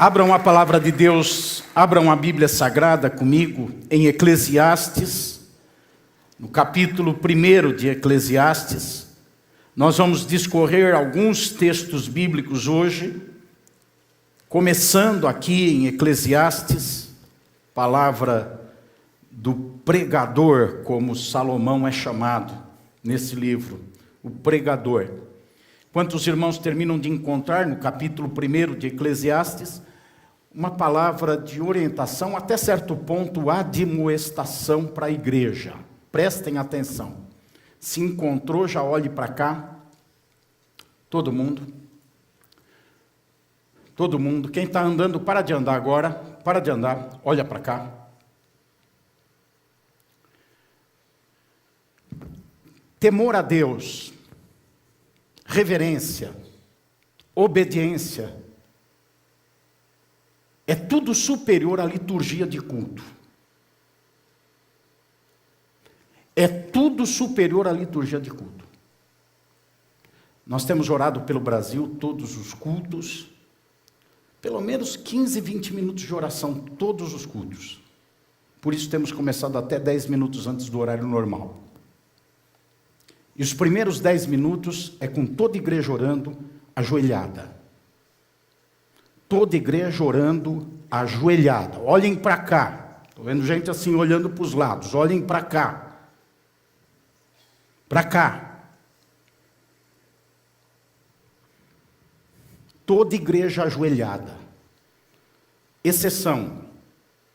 Abram a palavra de Deus, abram a Bíblia Sagrada comigo em Eclesiastes, no capítulo 1 de Eclesiastes. Nós vamos discorrer alguns textos bíblicos hoje, começando aqui em Eclesiastes, palavra do pregador, como Salomão é chamado nesse livro, o pregador. Quantos irmãos terminam de encontrar no capítulo 1 de Eclesiastes, uma palavra de orientação, até certo ponto, admoestação para a igreja. Prestem atenção. Se encontrou, já olhe para cá. Todo mundo. Todo mundo. Quem está andando, para de andar agora. Para de andar, olha para cá. Temor a Deus, reverência, obediência, é tudo superior à liturgia de culto. É tudo superior à liturgia de culto. Nós temos orado pelo Brasil todos os cultos, pelo menos 15, 20 minutos de oração, todos os cultos. Por isso temos começado até 10 minutos antes do horário normal. E os primeiros 10 minutos é com toda a igreja orando ajoelhada. Toda a igreja orando ajoelhada. Olhem para cá. Estou vendo gente assim olhando para os lados. Olhem para cá. Para cá. Toda a igreja ajoelhada. Exceção,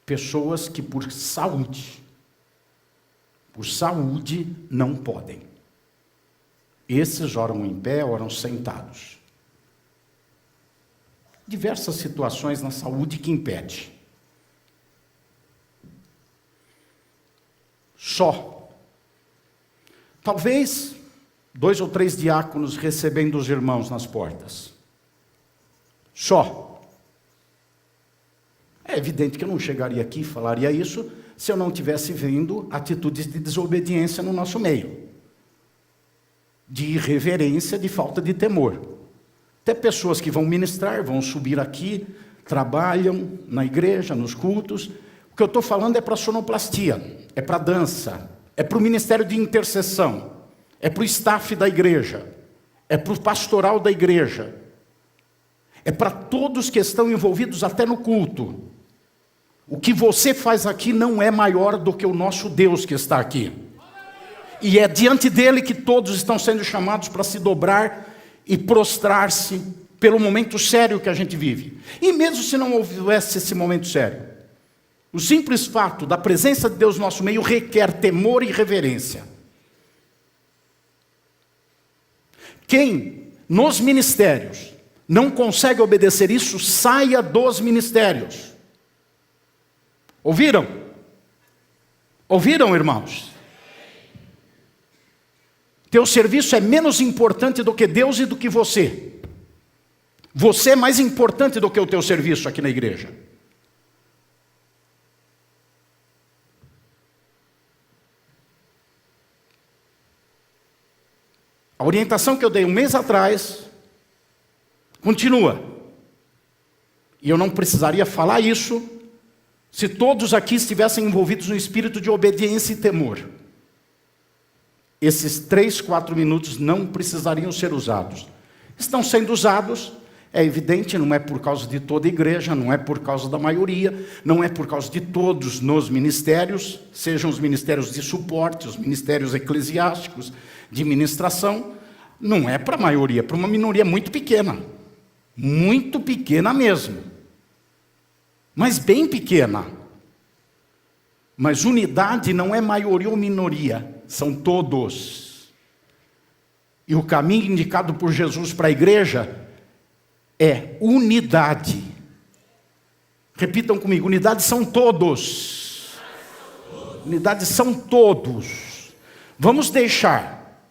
pessoas que por saúde não podem. Esses oram em pé, oram sentados. Diversas situações na saúde que impede. Só. Talvez 2 ou 3 diáconos recebendo os irmãos nas portas. Só. É evidente que eu não chegaria aqui e falaria isso se eu não tivesse vendo atitudes de desobediência no nosso meio. De irreverência, de falta de temor. Até pessoas que vão ministrar, vão subir aqui, trabalham na igreja, nos cultos. O que eu estou falando é para a sonoplastia, é para a dança, é para o ministério de intercessão, é para o staff da igreja, é para o pastoral da igreja, é para todos que estão envolvidos até no culto. O que você faz aqui não é maior do que o nosso Deus que está aqui. E é diante dele que todos estão sendo chamados para se dobrar e prostrar-se pelo momento sério que a gente vive. E mesmo se não houvesse esse momento sério, o simples fato da presença de Deus no nosso meio requer temor e reverência. Quem nos ministérios não consegue obedecer isso, saia dos ministérios. Ouviram? Ouviram, irmãos? Teu serviço é menos importante do que Deus e do que você. Você é mais importante do que o teu serviço aqui na igreja. A orientação que eu dei um mês atrás continua. E eu não precisaria falar isso se todos aqui estivessem envolvidos no espírito de obediência e temor. Esses 3, 4 minutos não precisariam ser usados. Estão sendo usados, é evidente, não é por causa de toda a igreja, não é por causa da maioria, não é por causa de todos nos ministérios, sejam os ministérios de suporte, os ministérios eclesiásticos, de ministração, não é para a maioria, é para uma minoria muito pequena mesmo, mas bem pequena. Mas unidade não é maioria ou minoria, são todos. E o caminho indicado por Jesus para a igreja é unidade. Repitam comigo, unidade são todos. Unidade são todos. Vamos deixar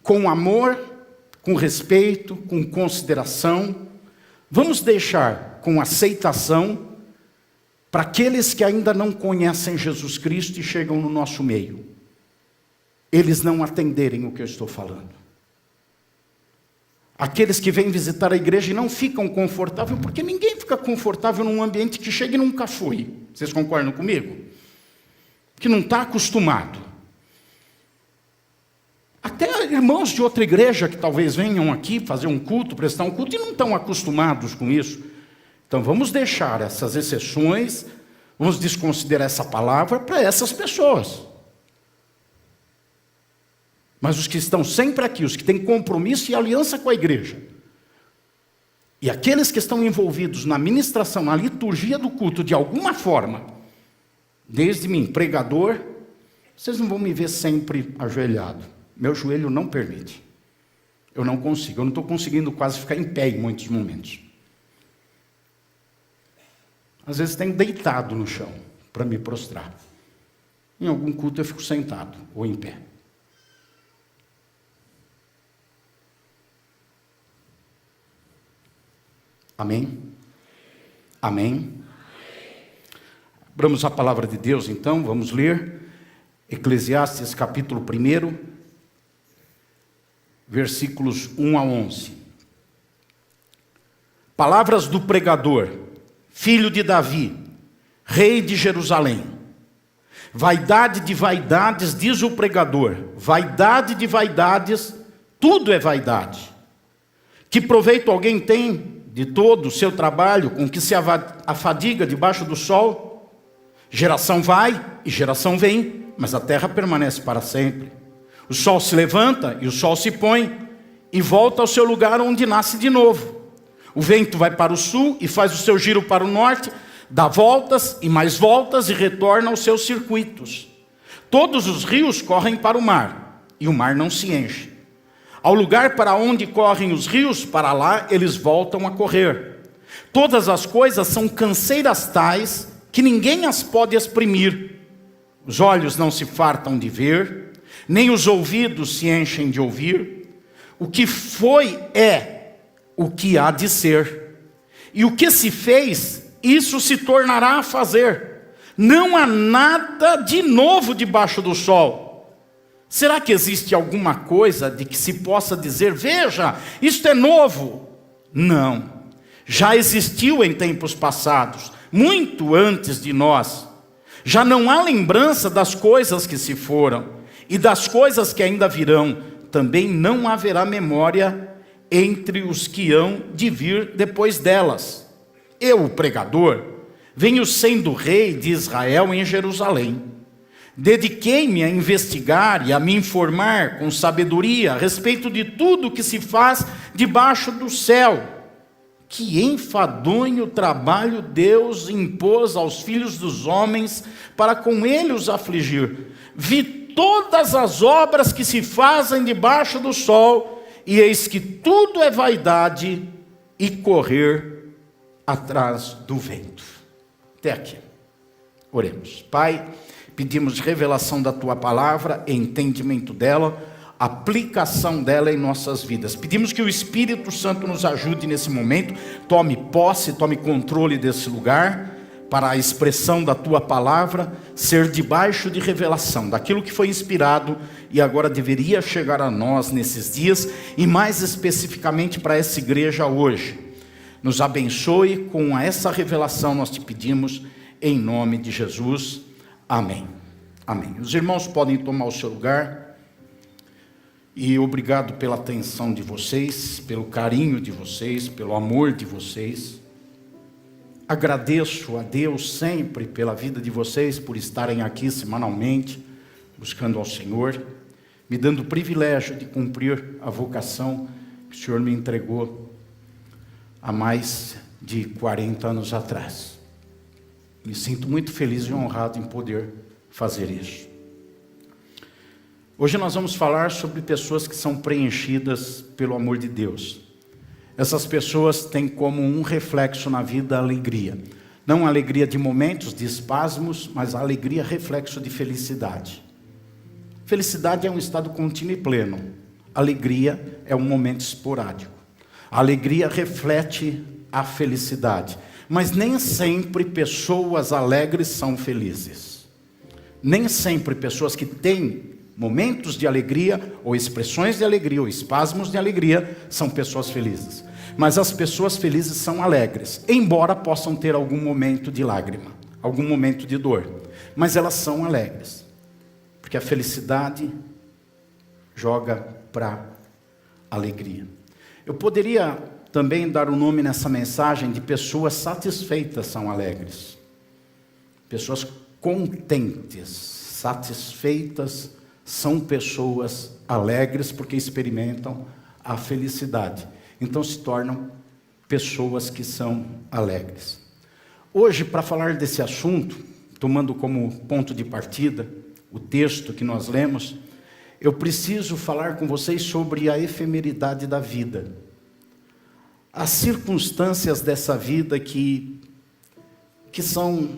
com amor, com respeito, com consideração, vamos deixar com aceitação para aqueles que ainda não conhecem Jesus Cristo e chegam no nosso meio. Eles não atenderem o que eu estou falando. Aqueles que vêm visitar a igreja e não ficam confortáveis, porque ninguém fica confortável num ambiente que chega e nunca foi. Vocês concordam comigo? Que não está acostumado. Até irmãos de outra igreja que talvez venham aqui fazer um culto, prestar um culto, e não estão acostumados com isso. Então vamos deixar essas exceções, vamos desconsiderar essa palavra para essas pessoas. Mas os que estão sempre aqui, os que têm compromisso e aliança com a igreja, e aqueles que estão envolvidos na ministração, na liturgia do culto, de alguma forma, desde mim, pregador, vocês não vão me ver sempre ajoelhado. Meu joelho não permite. Eu não consigo, eu não estou conseguindo quase ficar em pé em muitos momentos. Às vezes tenho deitado no chão para me prostrar. Em algum culto eu fico sentado ou em pé. Amém? Amém? Abramos a palavra de Deus então, vamos ler Eclesiastes capítulo 1, versículos 1 a 11. Palavras do pregador, filho de Davi, rei de Jerusalém. Vaidade de vaidades, diz o pregador, vaidade de vaidades, tudo é vaidade. Que proveito alguém tem de todo o seu trabalho com que se afadiga debaixo do sol? Geração vai e geração vem, mas a terra permanece para sempre. O sol se levanta e o sol se põe e volta ao seu lugar onde nasce de novo. O vento vai para o sul e faz o seu giro para o norte, dá voltas e mais voltas e retorna aos seus circuitos. Todos os rios correm para o mar e o mar não se enche. Ao lugar para onde correm os rios, para lá eles voltam a correr. Todas as coisas são canseiras tais que ninguém as pode exprimir. Os olhos não se fartam de ver, nem os ouvidos se enchem de ouvir. O que foi é o que há de ser. E o que se fez, isso se tornará a fazer. Não há nada de novo debaixo do sol. Será que existe alguma coisa de que se possa dizer, veja, isto é novo? Não. Já existiu em tempos passados, muito antes de nós. Já não há lembrança das coisas que se foram, e das coisas que ainda virão. Também não haverá memória entre os que hão de vir depois delas. Eu, o pregador, venho sendo rei de Israel em Jerusalém. Dediquei-me a investigar e a me informar com sabedoria a respeito de tudo que se faz debaixo do céu. Que enfadonho trabalho Deus impôs aos filhos dos homens para com ele os afligir. Vi todas as obras que se fazem debaixo do sol, e eis que tudo é vaidade e correr atrás do vento. Até aqui. Oremos. Pai, pedimos revelação da Tua palavra, entendimento dela, aplicação dela em nossas vidas. Pedimos que o Espírito Santo nos ajude nesse momento, tome posse, tome controle desse lugar, para a expressão da Tua palavra ser debaixo de revelação, daquilo que foi inspirado e agora deveria chegar a nós nesses dias, e mais especificamente para essa igreja hoje. Nos abençoe com essa revelação, nós te pedimos, em nome de Jesus. Amém. Amém. Os irmãos podem tomar o seu lugar. E obrigado pela atenção de vocês, pelo carinho de vocês, pelo amor de vocês. Agradeço a Deus sempre pela vida de vocês, por estarem aqui semanalmente, buscando ao Senhor, me dando o privilégio de cumprir a vocação que o Senhor me entregou há mais de 40 anos atrás. Me sinto muito feliz e honrado em poder fazer isso. Hoje nós vamos falar sobre pessoas que são preenchidas pelo amor de Deus. Essas pessoas têm como um reflexo na vida a alegria. Não a alegria de momentos, de espasmos, mas a alegria reflexo de felicidade. Felicidade é um estado contínuo e pleno. Alegria é um momento esporádico. A alegria reflete a felicidade. Mas nem sempre pessoas alegres são felizes. Nem sempre pessoas que têm momentos de alegria, ou expressões de alegria, ou espasmos de alegria, são pessoas felizes. Mas as pessoas felizes são alegres, embora possam ter algum momento de lágrima, algum momento de dor. Mas elas são alegres, porque a felicidade joga para alegria. Eu poderia também dar o nome nessa mensagem de pessoas satisfeitas são alegres. Pessoas contentes, satisfeitas, são pessoas alegres porque experimentam a felicidade. Então se tornam pessoas que são alegres. Hoje, para falar desse assunto, tomando como ponto de partida o texto que nós lemos, eu preciso falar com vocês sobre a efemeridade da vida. As circunstâncias dessa vida que são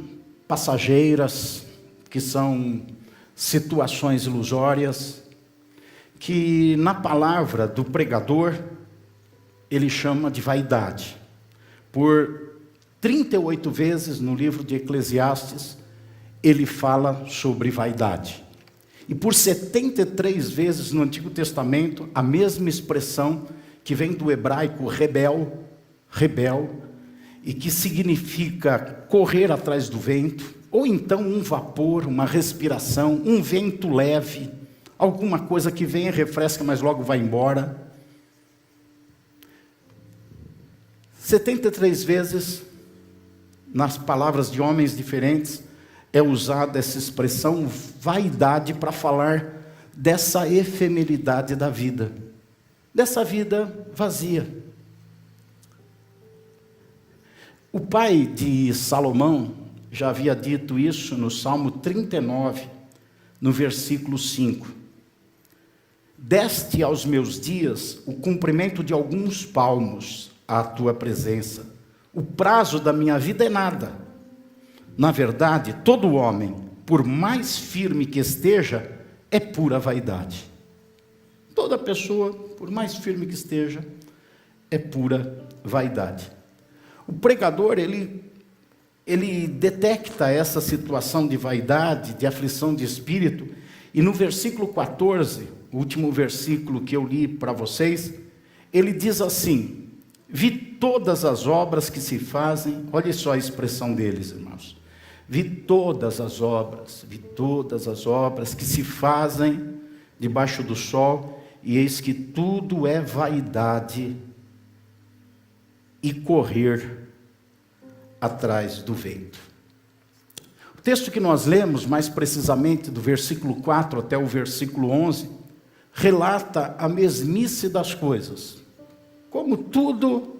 passageiras, que são situações ilusórias, que na palavra do pregador, ele chama de vaidade. Por 38 vezes no livro de Eclesiastes, ele fala sobre vaidade. E por 73 vezes no Antigo Testamento, a mesma expressão que vem do hebraico rebel, e que significa correr atrás do vento, ou então um vapor, uma respiração, um vento leve, alguma coisa que vem e refresca, mas logo vai embora. 73 vezes, nas palavras de homens diferentes, é usada essa expressão vaidade para falar dessa efemeridade da vida, dessa vida vazia. O pai de Salomão já havia dito isso no Salmo 39, no versículo 5. Deste aos meus dias o cumprimento de alguns palmos à tua presença. O prazo da minha vida é nada. Na verdade, todo homem, por mais firme que esteja, é pura vaidade. Toda pessoa, por mais firme que esteja, é pura vaidade. O pregador, ele detecta essa situação de vaidade, de aflição de espírito, e no versículo 14, o último versículo que eu li para vocês, ele diz assim: vi todas as obras que se fazem, olha só a expressão deles, irmãos, vi todas as obras que se fazem debaixo do sol, e eis que tudo é vaidade e correr atrás do vento. O texto que nós lemos, mais precisamente do versículo 4 até o versículo 11, relata a mesmice das coisas, como tudo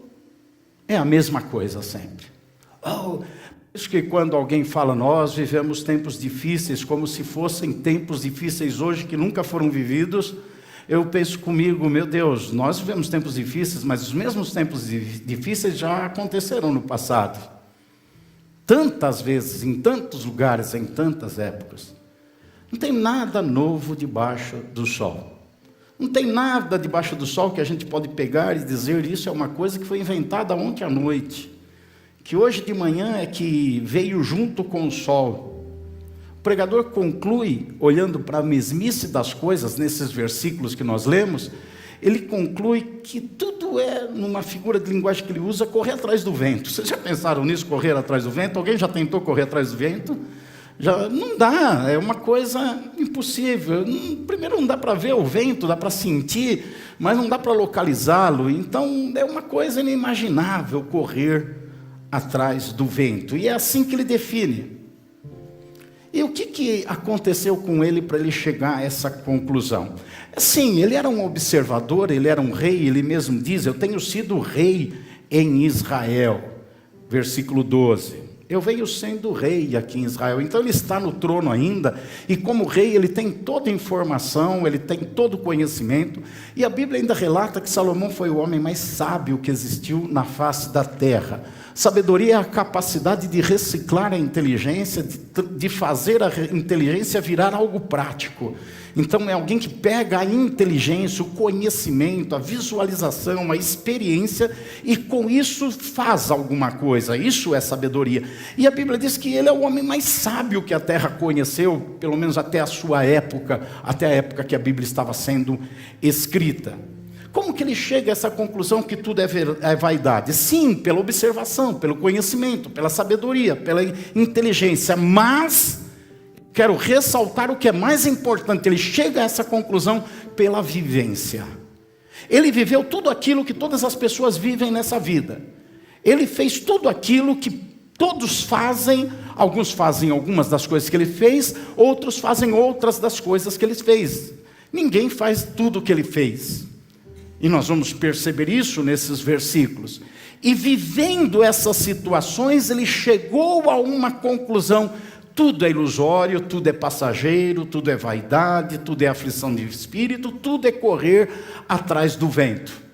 é a mesma coisa sempre. Isso que quando alguém fala, nós vivemos tempos difíceis, como se fossem tempos difíceis hoje que nunca foram vividos, eu penso comigo, meu Deus, nós vivemos tempos difíceis, mas os mesmos tempos difíceis já aconteceram no passado. Tantas vezes, em tantos lugares, em tantas épocas. Não tem nada novo debaixo do sol. Não tem nada debaixo do sol que a gente pode pegar e dizer, isso é uma coisa que foi inventada ontem à noite, que hoje de manhã é que veio junto com o sol. O pregador conclui, olhando para a mesmice das coisas, nesses versículos que nós lemos, ele conclui que tudo é, numa figura de linguagem que ele usa, correr atrás do vento. Vocês já pensaram nisso, correr atrás do vento? Alguém já tentou correr atrás do vento? Já não dá, é uma coisa impossível. Primeiro não dá para ver o vento, dá para sentir, mas não dá para localizá-lo. Então é uma coisa inimaginável correr atrás do vento. E é assim que ele define. E o que aconteceu com ele para ele chegar a essa conclusão? Sim, ele era um observador, ele era um rei, ele mesmo diz, eu tenho sido rei em Israel. Versículo 12. Eu venho sendo rei aqui em Israel. Então ele está no trono ainda, e como rei ele tem toda a informação, ele tem todo o conhecimento, e a Bíblia ainda relata que Salomão foi o homem mais sábio que existiu na face da terra. Sabedoria é a capacidade de reciclar a inteligência, de fazer a inteligência virar algo prático. Então é alguém que pega a inteligência, o conhecimento, a visualização, a experiência, e com isso faz alguma coisa. Isso é sabedoria. E a Bíblia diz que ele é o homem mais sábio que a terra conheceu, pelo menos até a sua época, até a época que a Bíblia estava sendo escrita. Como que ele chega a essa conclusão que tudo é vaidade? Sim, pela observação, pelo conhecimento, pela sabedoria, pela inteligência, mas quero ressaltar o que é mais importante, ele chega a essa conclusão pela vivência. Ele viveu tudo aquilo que todas as pessoas vivem nessa vida. Ele fez tudo aquilo que todos fazem, alguns fazem algumas das coisas que ele fez, outros fazem outras das coisas que ele fez. Ninguém faz tudo o que ele fez. E nós vamos perceber isso nesses versículos. E vivendo essas situações, ele chegou a uma conclusão: tudo é ilusório, tudo é passageiro, tudo é vaidade, tudo é aflição de espírito, tudo é correr atrás do vento.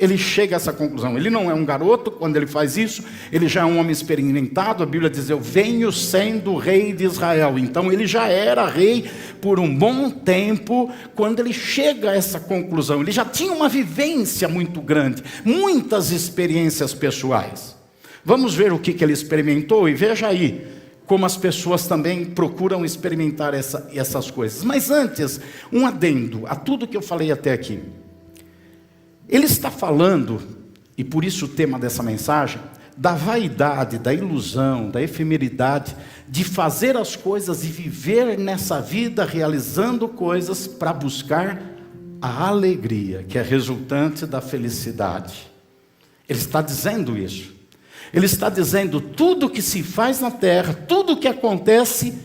Ele chega a essa conclusão. Ele não é um garoto quando ele faz isso, ele já é um homem experimentado. A Bíblia diz: eu venho sendo rei de Israel. Então ele já era rei por um bom tempo quando ele chega a essa conclusão. Ele já tinha uma vivência muito grande, muitas experiências pessoais. Vamos ver o que ele experimentou e veja aí como as pessoas também procuram experimentar essas coisas. Mas antes, um adendo a tudo que eu falei até aqui. Ele está falando, e por isso o tema dessa mensagem, da vaidade, da ilusão, da efemeridade, de fazer as coisas e viver nessa vida realizando coisas para buscar a alegria, que é resultante da felicidade. Ele está dizendo isso. Ele está dizendo: tudo que se faz na terra, tudo que acontece,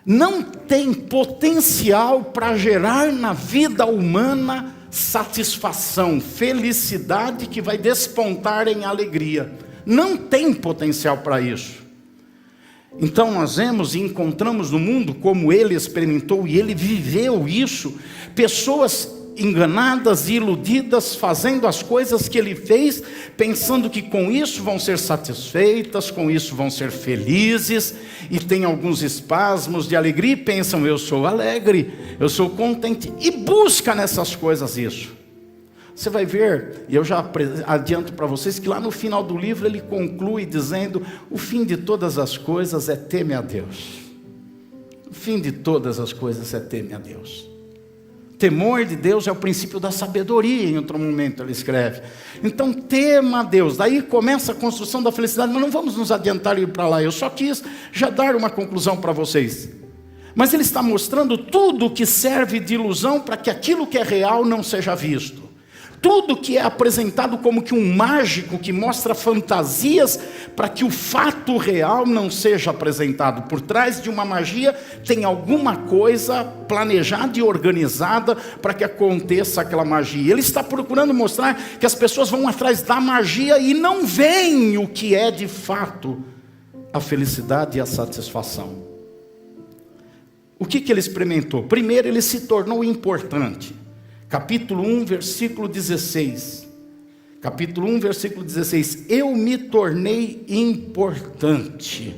não tem potencial para gerar na vida humana satisfação, felicidade que vai despontar em alegria. Não tem potencial para isso. Então nós vemos e encontramos no mundo, como ele experimentou e ele viveu isso, pessoas enganadas e iludidas, fazendo as coisas que ele fez, pensando que com isso vão ser satisfeitas, com isso vão ser felizes, e tem alguns espasmos de alegria, e pensam: eu sou alegre, eu sou contente, e busca nessas coisas isso. Você vai ver, e eu já adianto para vocês, que lá no final do livro ele conclui dizendo: o fim de todas as coisas é teme a Deus. O fim de todas as coisas é teme a Deus. Temor de Deus é o princípio da sabedoria, em outro momento ele escreve. Então tema a Deus, daí começa a construção da felicidade, mas não vamos nos adiantar e ir para lá. Eu só quis já dar uma conclusão para vocês. Mas ele está mostrando tudo que serve de ilusão para que aquilo que é real não seja visto. Tudo que é apresentado como que um mágico que mostra fantasias para que o fato real não seja apresentado. Por trás de uma magia tem alguma coisa planejada e organizada para que aconteça aquela magia. Ele está procurando mostrar que as pessoas vão atrás da magia e não veem o que é de fato a felicidade e a satisfação. O que ele experimentou? Primeiro, ele se tornou importante. Capítulo 1, versículo 16. Capítulo 1, versículo 16. Eu me tornei importante.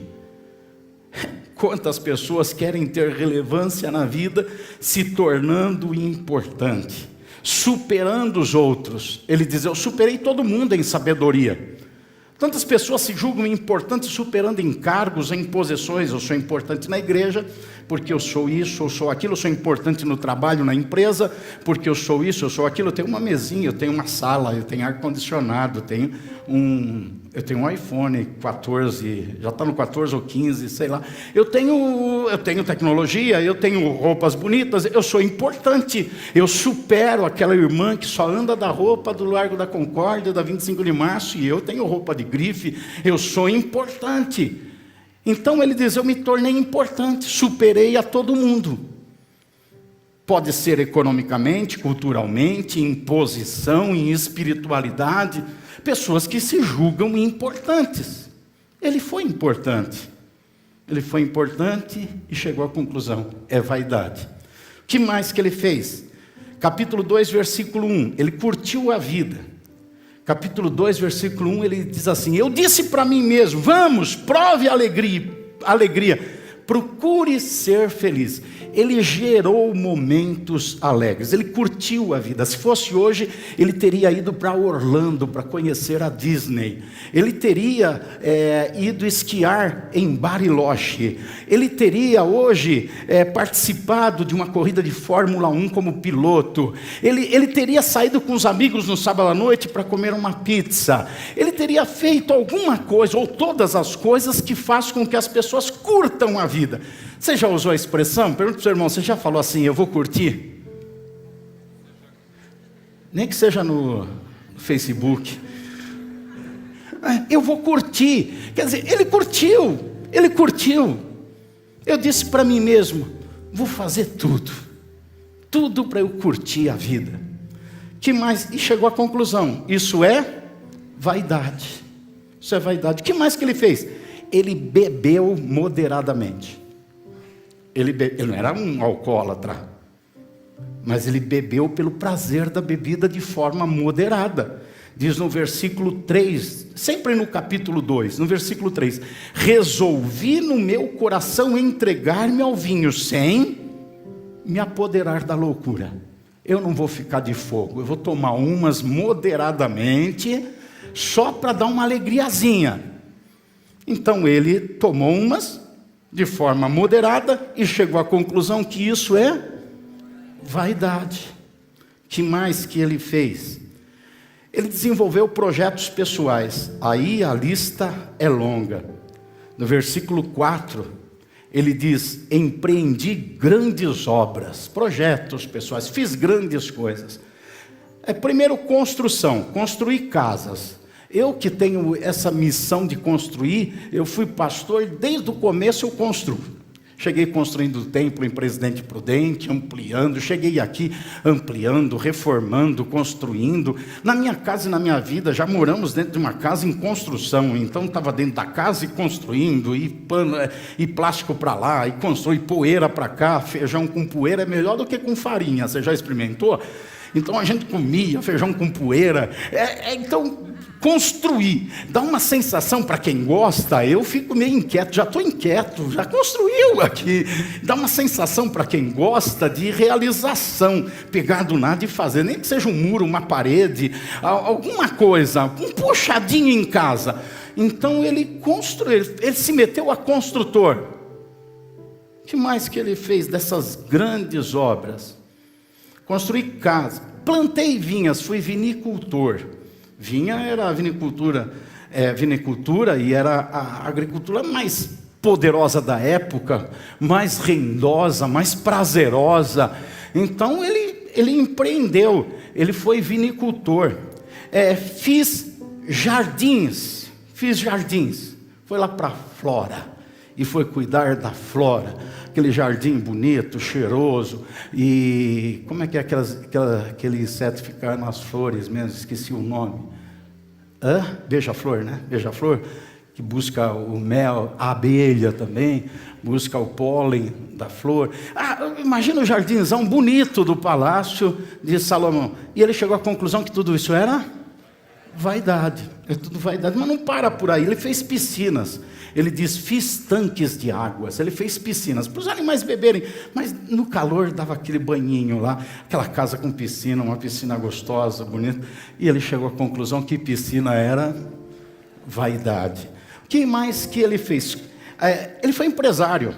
Quantas pessoas querem ter relevância na vida se tornando importante, superando os outros. Ele diz: eu superei todo mundo em sabedoria. Tantas pessoas se julgam importantes superando em cargos, em posições. Eu sou importante na igreja, porque eu sou isso, eu sou aquilo. Eu sou importante no trabalho, na empresa, porque eu sou isso, eu sou aquilo. Eu tenho uma mesinha, eu tenho uma sala, eu tenho ar-condicionado, eu tenho um iPhone 14, já está no 14 ou 15, sei lá. Eu tenho tecnologia, eu tenho roupas bonitas, eu sou importante. Eu supero aquela irmã que só anda da roupa do Largo da Concórdia, da 25 de março, e eu tenho roupa de grife. Eu sou importante. Então ele diz: eu me tornei importante, superei a todo mundo. Pode ser economicamente, culturalmente, em posição, em espiritualidade. Pessoas que se julgam importantes. Ele foi importante. Ele foi importante e chegou à conclusão: é vaidade. O que mais que ele fez? Capítulo 2, versículo 1. Ele curtiu a vida. Capítulo 2, versículo 1, ele diz assim: eu disse para mim mesmo: vamos, prove a alegria. Procure ser feliz. Ele gerou momentos alegres, ele curtiu a vida. Se fosse hoje, ele teria ido para Orlando para conhecer a Disney. Ele teria ido esquiar em Bariloche. Ele teria hoje participado de uma corrida de Fórmula 1 como piloto. Ele teria saído com os amigos no sábado à noite para comer uma pizza. Ele teria feito alguma coisa, ou todas as coisas que fazem com que as pessoas curtam a vida. Você já usou a expressão? Pergunta para o seu irmão, você já falou assim, eu vou curtir? Nem que seja no Facebook. Eu vou curtir. Quer dizer, ele curtiu. Eu disse para mim mesmo, vou fazer tudo para eu curtir a vida. Que mais? E chegou à conclusão, isso é vaidade. Isso é vaidade. O que mais que ele fez? Ele bebeu moderadamente. Ele não era um alcoólatra, mas ele bebeu pelo prazer da bebida de forma moderada. Diz no versículo 3, sempre no capítulo 2, no versículo 3, resolvi no meu coração entregar-me ao vinho, sem me apoderar da loucura. Eu não vou ficar de fogo, eu vou tomar umas moderadamente, só para dar uma alegriazinha. Então ele tomou umas de forma moderada e chegou à conclusão que isso é vaidade. Que mais que ele fez? Ele desenvolveu projetos pessoais. Aí a lista é longa. No versículo 4, ele diz, empreendi grandes obras, projetos pessoais, fiz grandes coisas. Primeiro, construir casas. Eu que tenho essa missão de construir, eu fui pastor, desde o começo eu construo. Cheguei construindo o templo em Presidente Prudente, ampliando, cheguei aqui ampliando, reformando, construindo. Na minha casa e na minha vida, já moramos dentro de uma casa em construção, então estava dentro da casa e construindo, e pano, e plástico para lá, e construir poeira para cá. Feijão com poeira é melhor do que com farinha, você já experimentou? Então a gente comia feijão com poeira, então construir, dá uma sensação para quem gosta, eu fico meio inquieto, já estou inquieto, já construiu aqui, dá uma sensação para quem gosta de realização, pegar do nada e fazer, nem que seja um muro, uma parede, alguma coisa, um puxadinho em casa. Então ele construiu, ele se meteu a construtor. O que mais que ele fez dessas grandes obras? Construí casa, plantei vinhas, fui vinicultor. Vinha era a vinicultura e era a agricultura mais poderosa da época, mais rendosa, mais prazerosa. Então ele empreendeu, ele foi vinicultor. Fiz jardins, foi lá para a flora. E foi cuidar da flora, aquele jardim bonito, cheiroso, e como é que é aquele inseto ficar nas flores mesmo, esqueci o nome. Beija-flor, né? Beija-flor, que busca o mel, a abelha também, busca o pólen da flor. Imagina o jardinzão bonito do palácio de Salomão. E ele chegou à conclusão que tudo isso era vaidade, é tudo vaidade, mas não para por aí. Ele fez piscinas. Ele diz, fiz tanques de águas. Ele fez piscinas para os animais beberem, mas no calor dava aquele banhinho lá, aquela casa com piscina, uma piscina gostosa, bonita. E ele chegou à conclusão que piscina era vaidade. O que mais que ele fez? Ele foi empresário.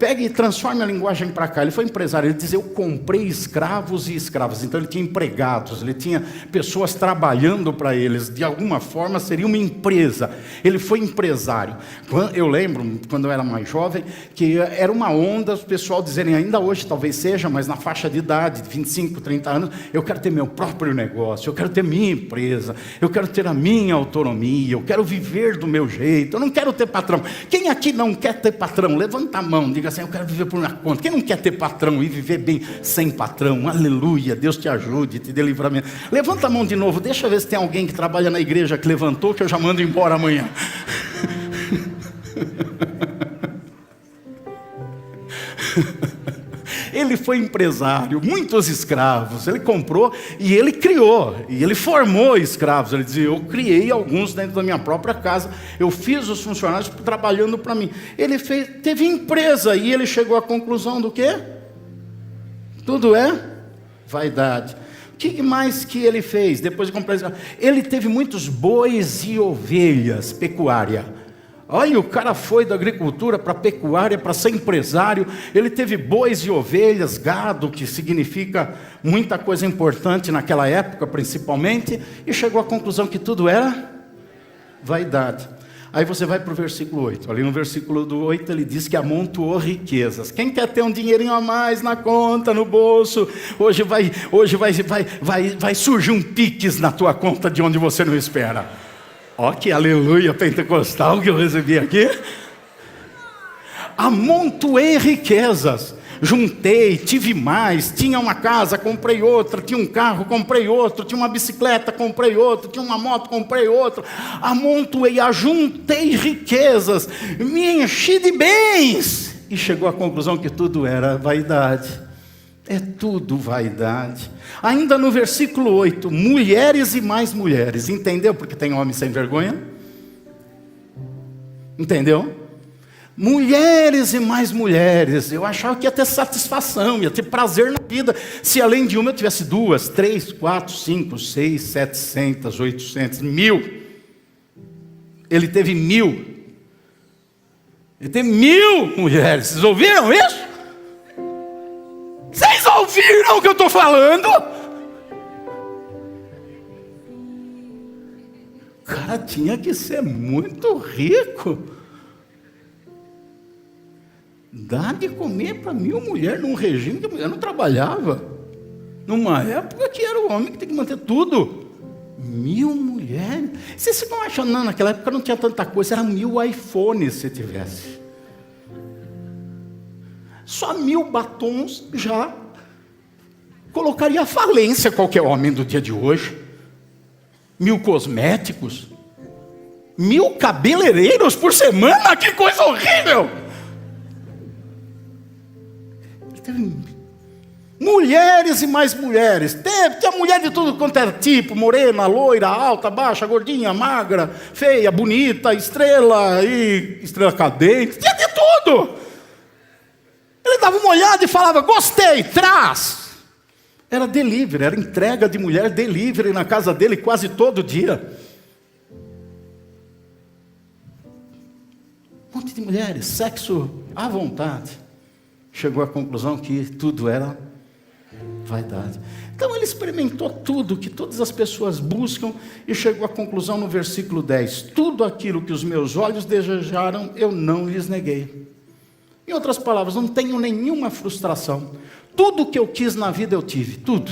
Pega e transforma a linguagem para cá. Ele foi empresário, ele diz, eu comprei escravos e escravas. Então ele tinha empregados, ele tinha pessoas trabalhando para eles. De alguma forma seria uma empresa. Ele foi empresário. Eu lembro, quando eu era mais jovem, que era uma onda, o pessoal dizerem, ainda hoje talvez seja, mas na faixa de idade, de 25, 30 anos, eu quero ter meu próprio negócio, eu quero ter minha empresa, eu quero ter a minha autonomia, eu quero viver do meu jeito, eu não quero ter patrão. Quem aqui não quer ter patrão? Levanta a mão, diga assim, eu quero viver por minha conta. Quem não quer ter patrão e viver bem sem patrão? Aleluia, Deus te ajude, te dê livramento. Levanta a mão de novo, deixa eu ver se tem alguém que trabalha na igreja que levantou, que eu já mando embora amanhã. Ele foi empresário, muitos escravos. Ele comprou e ele criou, e ele formou escravos. Ele dizia, eu criei alguns dentro da minha própria casa, eu fiz os funcionários trabalhando para mim. Ele teve empresa e ele chegou à conclusão do quê? Tudo é vaidade. O que mais que ele fez depois de comprar? Ele teve muitos bois e ovelhas, pecuária. Olha, o cara foi da agricultura para a pecuária, para ser empresário. Ele teve bois e ovelhas, gado, que significa muita coisa importante naquela época, principalmente, e chegou à conclusão que tudo era vaidade. Aí você vai para o versículo 8. Ali no versículo do 8 ele diz que amontoou riquezas. Quem quer ter um dinheirinho a mais na conta, no bolso? Hoje vai surgir um Pix na tua conta de onde você não espera. Ó, que aleluia pentecostal que eu recebi aqui. Amontoei riquezas. Juntei, tive mais, tinha uma casa, comprei outra, tinha um carro, comprei outro, tinha uma bicicleta, comprei outro, tinha uma moto, comprei outra, amontoei, ajuntei riquezas, me enchi de bens, e chegou à conclusão que tudo era vaidade. É tudo vaidade. Ainda no versículo 8, mulheres e mais mulheres, entendeu? Porque tem homem sem vergonha? Entendeu? Mulheres e mais mulheres. Eu achava que ia ter satisfação, ia ter prazer na vida, se além de uma eu tivesse 2, 3, 4, 5, 6, 700, 800, 1000. Ele teve 1000. Ele teve 1000 mulheres. Vocês ouviram isso? Vocês ouviram o que eu estou falando? O cara tinha que ser muito rico. Dá de comer para 1000 mulheres num regime que a mulher não trabalhava. Numa época que era o homem que tem que manter tudo. 1000 mulheres. Vocês ficam achando, não, naquela época não tinha tanta coisa, era 1000 iPhones se tivesse. Só 1000 batons já colocaria à falência qualquer homem do dia de hoje. 1000 cosméticos. 1000 cabeleireiros por semana, que coisa horrível! Mulheres e mais mulheres. Tinha mulher de tudo quanto era tipo, morena, loira, alta, baixa, gordinha, magra, feia, bonita, estrela e estrela cadente, tinha de tudo. Ele dava uma olhada e falava, gostei, traz. Era delivery, era entrega de mulher delivery na casa dele quase todo dia. Um monte de mulheres, sexo à vontade. Chegou à conclusão que tudo era vaidade. Então ele experimentou tudo que todas as pessoas buscam e chegou à conclusão no versículo 10. Tudo aquilo que os meus olhos desejaram, eu não lhes neguei. Em outras palavras, não tenho nenhuma frustração. Tudo que eu quis na vida eu tive. Tudo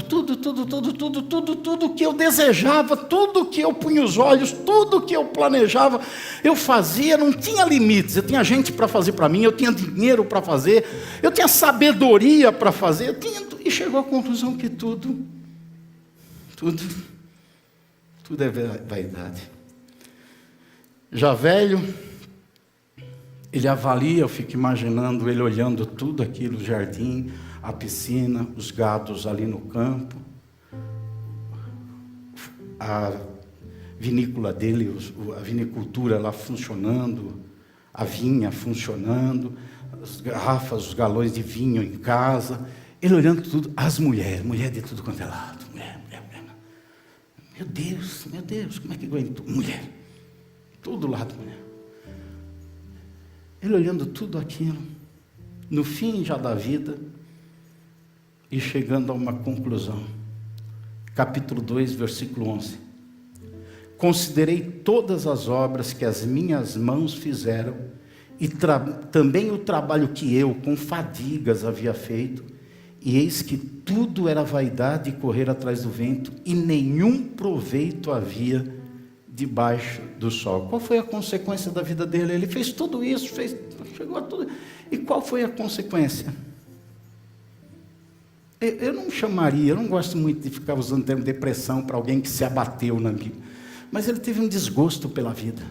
que eu desejava, tudo que eu punha os olhos, tudo que eu planejava, eu fazia, não tinha limites. Eu tinha gente para fazer para mim, eu tinha dinheiro para fazer, eu tinha sabedoria para fazer, e chegou à conclusão que tudo é vaidade. Já velho, ele avalia, eu fico imaginando ele olhando tudo aquilo, o jardim, a piscina, os gados ali no campo, a vinícola dele, a vinicultura lá funcionando, a vinha funcionando, as garrafas, os galões de vinho em casa, ele olhando tudo, as mulheres, mulher de tudo quanto é lado, mulher. Meu Deus, como é que aguentou? Mulher, todo lado mulher. Ele olhando tudo aquilo, no fim já da vida, e chegando a uma conclusão. Capítulo 2, versículo 11. Considerei todas as obras que as minhas mãos fizeram, e também o trabalho que eu, com fadigas, havia feito, e eis que tudo era vaidade e correr atrás do vento, e nenhum proveito havia debaixo do sol. Qual foi a consequência da vida dele? Ele fez tudo isso, chegou a tudo. E qual foi a consequência? Eu não chamaria, eu não gosto muito de ficar usando o termo depressão para alguém que se abateu na vida, mas ele teve um desgosto pela vida.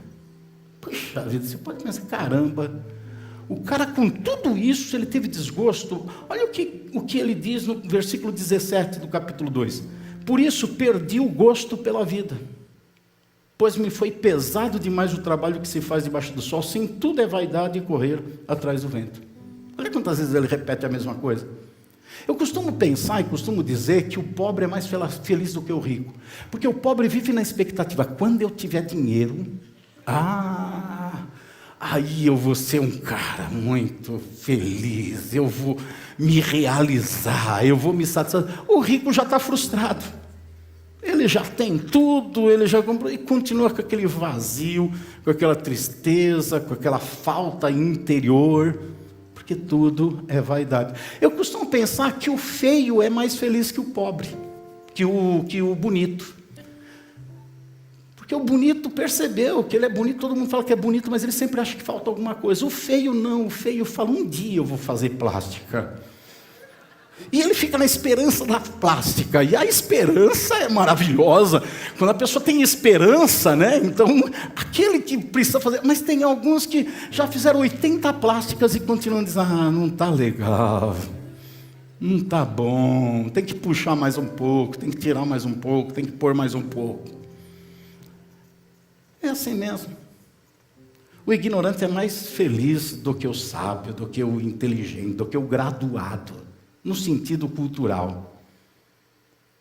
Puxa vida, você pode pensar, caramba, O cara, com tudo isso, ele teve desgosto. Olha o que ele diz no versículo 17 do capítulo 2. Por isso perdi o gosto pela vida, pois me foi pesado demais o trabalho que se faz debaixo do sol, sim, tudo é vaidade e correr atrás do vento. Olha quantas vezes ele repete a mesma coisa. Eu costumo pensar e costumo dizer que o pobre é mais feliz do que o rico, porque o pobre vive na expectativa, quando eu tiver dinheiro, aí eu vou ser um cara muito feliz, eu vou me realizar, eu vou me satisfazer. O rico já está frustrado. Ele já tem tudo, ele já comprou e continua com aquele vazio, com aquela tristeza, com aquela falta interior, porque tudo é vaidade. Eu costumo pensar que o feio é mais feliz que o pobre, que o bonito. Porque o bonito percebeu que ele é bonito, todo mundo fala que é bonito, mas ele sempre acha que falta alguma coisa. O feio não, o feio fala, um dia eu vou fazer plástica. E ele fica na esperança da plástica, e a esperança é maravilhosa, quando a pessoa tem esperança, né? Então, aquele que precisa fazer, mas tem alguns que já fizeram 80 plásticas e continuam dizendo, não está legal, não está bom, tem que puxar mais um pouco, tem que tirar mais um pouco, tem que pôr mais um pouco. É assim mesmo. O ignorante é mais feliz do que o sábio, do que o inteligente, do que o graduado, no sentido cultural.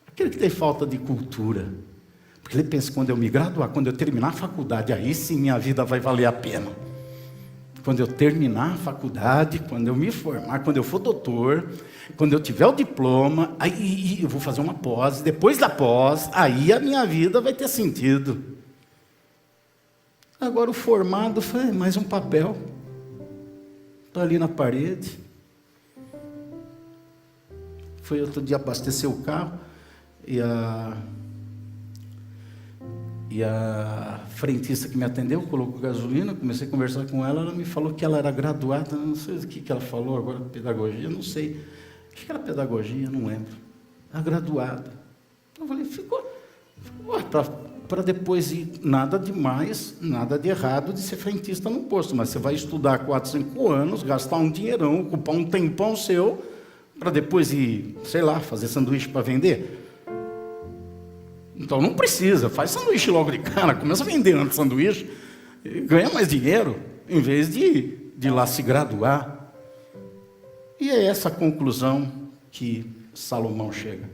Aquele que tem falta de cultura. Porque ele pensa, quando eu me graduar, quando eu terminar a faculdade, aí sim minha vida vai valer a pena. Quando eu terminar a faculdade, quando eu me formar, quando eu for doutor, quando eu tiver o diploma, aí eu vou fazer uma pós, depois da pós, aí a minha vida vai ter sentido. Agora o formado foi mais um papel. Está ali na parede. Foi outro dia abastecer o carro e a frentista que me atendeu colocou gasolina, comecei a conversar com ela, ela me falou que ela era graduada, não sei o que ela falou agora, pedagogia, não sei, acho que era pedagogia, não lembro, era graduada. Eu falei, ficou para depois ir, nada demais, nada de errado de ser frentista no posto, mas você vai estudar 4, 5 anos, gastar um dinheirão, ocupar um tempão seu, para depois ir, sei lá, fazer sanduíche para vender? Então não precisa, faz sanduíche logo de cara, começa a vender antes sanduíche, ganha mais dinheiro, em vez de ir lá se graduar. E é essa a conclusão que Salomão chega.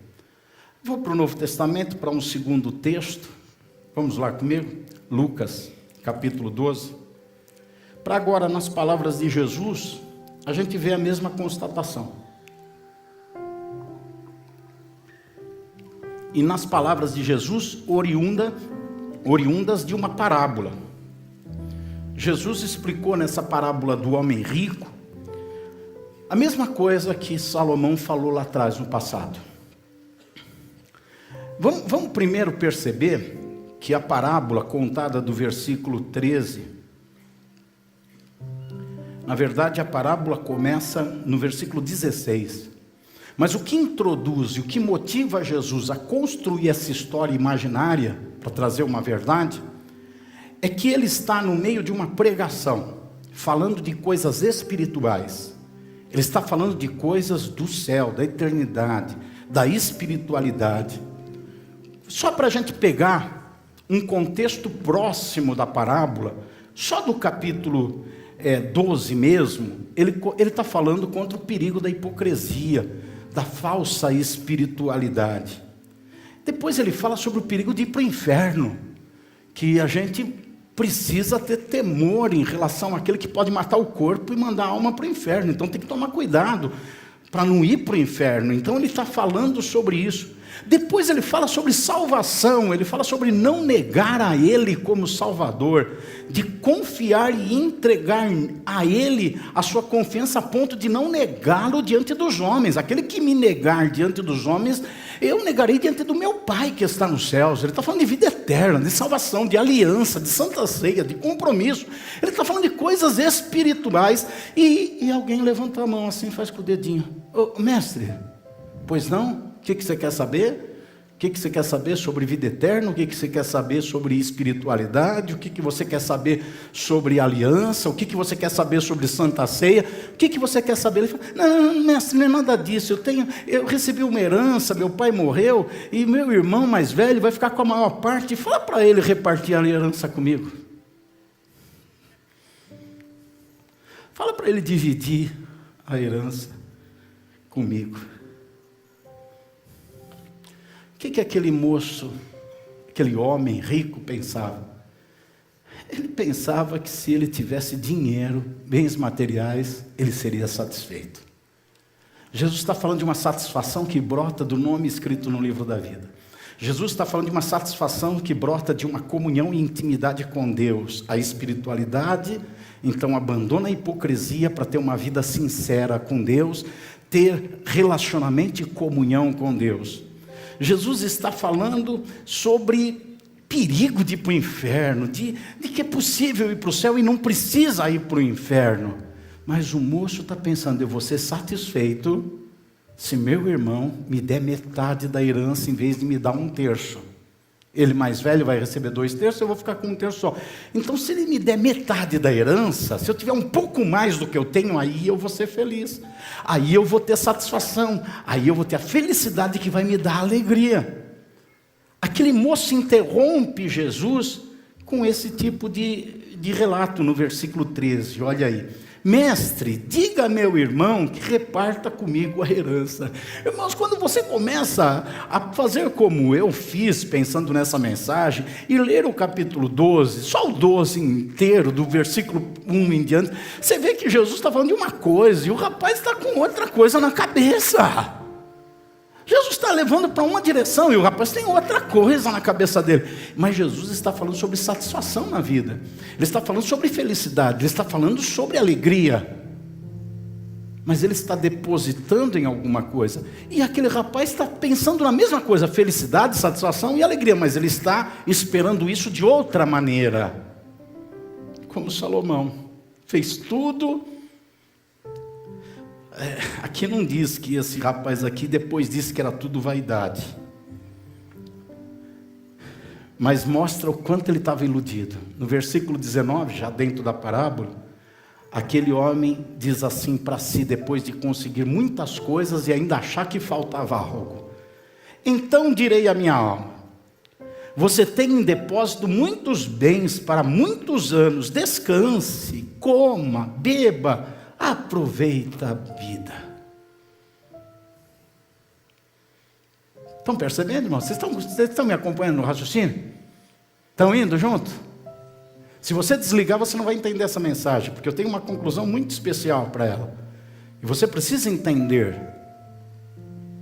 Vou para o Novo Testamento, para um segundo texto, vamos lá comigo, Lucas, capítulo 12. Para agora, nas palavras de Jesus, a gente vê a mesma constatação. E nas palavras de Jesus, oriundas de uma parábola. Jesus explicou nessa parábola do homem rico a mesma coisa que Salomão falou lá atrás, no passado. Vamos primeiro perceber que a parábola contada do versículo 13, na verdade a parábola começa no versículo 16. Mas o que introduz e o que motiva Jesus a construir essa história imaginária, para trazer uma verdade, é que ele está no meio de uma pregação, falando de coisas espirituais. Ele está falando de coisas do céu, da eternidade, da espiritualidade. Só para a gente pegar um contexto próximo da parábola, só do capítulo 12 mesmo, ele está falando contra o perigo da hipocrisia, da falsa espiritualidade. Depois ele fala sobre o perigo de ir para o inferno, que a gente precisa ter temor em relação àquele que pode matar o corpo e mandar a alma para o inferno. Então tem que tomar cuidado para não ir para o inferno. Então ele está falando sobre isso. Depois ele fala sobre salvação, ele fala sobre não negar a Ele como Salvador, de confiar e entregar a Ele a sua confiança a ponto de não negá-lo diante dos homens. Aquele que me negar diante dos homens, eu negarei diante do meu Pai que está nos céus. Ele está falando de vida eterna, de salvação, de aliança, de santa ceia, de compromisso. Ele está falando de coisas espirituais. E alguém levanta a mão assim, faz com o dedinho. Mestre, pois não? O que você quer saber? que você quer saber sobre vida eterna? O que você quer saber sobre espiritualidade? O que você quer saber sobre aliança? O que você quer saber sobre Santa Ceia? O que você quer saber? Ele fala, não, mestre, não é nada disso. Eu recebi uma herança, meu pai morreu, e meu irmão mais velho vai ficar com a maior parte. Fala para ele repartir a herança comigo. Fala para ele dividir a herança comigo. O que aquele moço, aquele homem rico pensava? Ele pensava que se ele tivesse dinheiro, bens materiais, ele seria satisfeito. Jesus está falando de uma satisfação que brota do nome escrito no livro da vida. Jesus está falando de uma satisfação que brota de uma comunhão e intimidade com Deus. A espiritualidade, então, abandona a hipocrisia para ter uma vida sincera com Deus, ter relacionamento e comunhão com Deus. Jesus está falando sobre perigo de ir para o inferno, de que é possível ir para o céu e não precisa ir para o inferno. Mas o moço está pensando, eu vou ser satisfeito se meu irmão me der metade da herança em vez de me dar 1/3. Ele mais velho vai receber 2/3, eu vou ficar com 1/3 só. Então, se ele me der metade da herança, se eu tiver um pouco mais do que eu tenho, aí eu vou ser feliz. Aí eu vou ter satisfação. Aí eu vou ter a felicidade que vai me dar alegria. Aquele moço interrompe Jesus com esse tipo de relato no versículo 13. Olha aí. Mestre, diga a meu irmão que reparta comigo a herança. Irmãos, quando você começa a fazer como eu fiz, pensando nessa mensagem, e ler o capítulo 12, só o 12 inteiro, do versículo 1 em diante, você vê que Jesus está falando de uma coisa, e o rapaz está com outra coisa na cabeça. Jesus está levando para uma direção, e o rapaz tem outra coisa na cabeça dele. Mas Jesus está falando sobre satisfação na vida. Ele está falando sobre felicidade. Ele está falando sobre alegria. Mas ele está depositando em alguma coisa. E aquele rapaz está pensando na mesma coisa. Felicidade, satisfação e alegria. Mas ele está esperando isso de outra maneira. Como Salomão. Fez tudo. Aqui não diz que esse rapaz aqui depois disse que era tudo vaidade, mas mostra o quanto ele estava iludido. No versículo 19, já dentro da parábola, aquele homem diz assim para si, depois de conseguir muitas coisas e ainda achar que faltava algo: então direi à minha alma, você tem em depósito muitos bens para muitos anos, descanse, coma, beba, aproveita a vida. Estão percebendo, irmãos? Vocês estão me acompanhando no raciocínio? Estão indo junto? Se você desligar, você não vai entender essa mensagem, porque eu tenho uma conclusão muito especial para ela. E você precisa entender.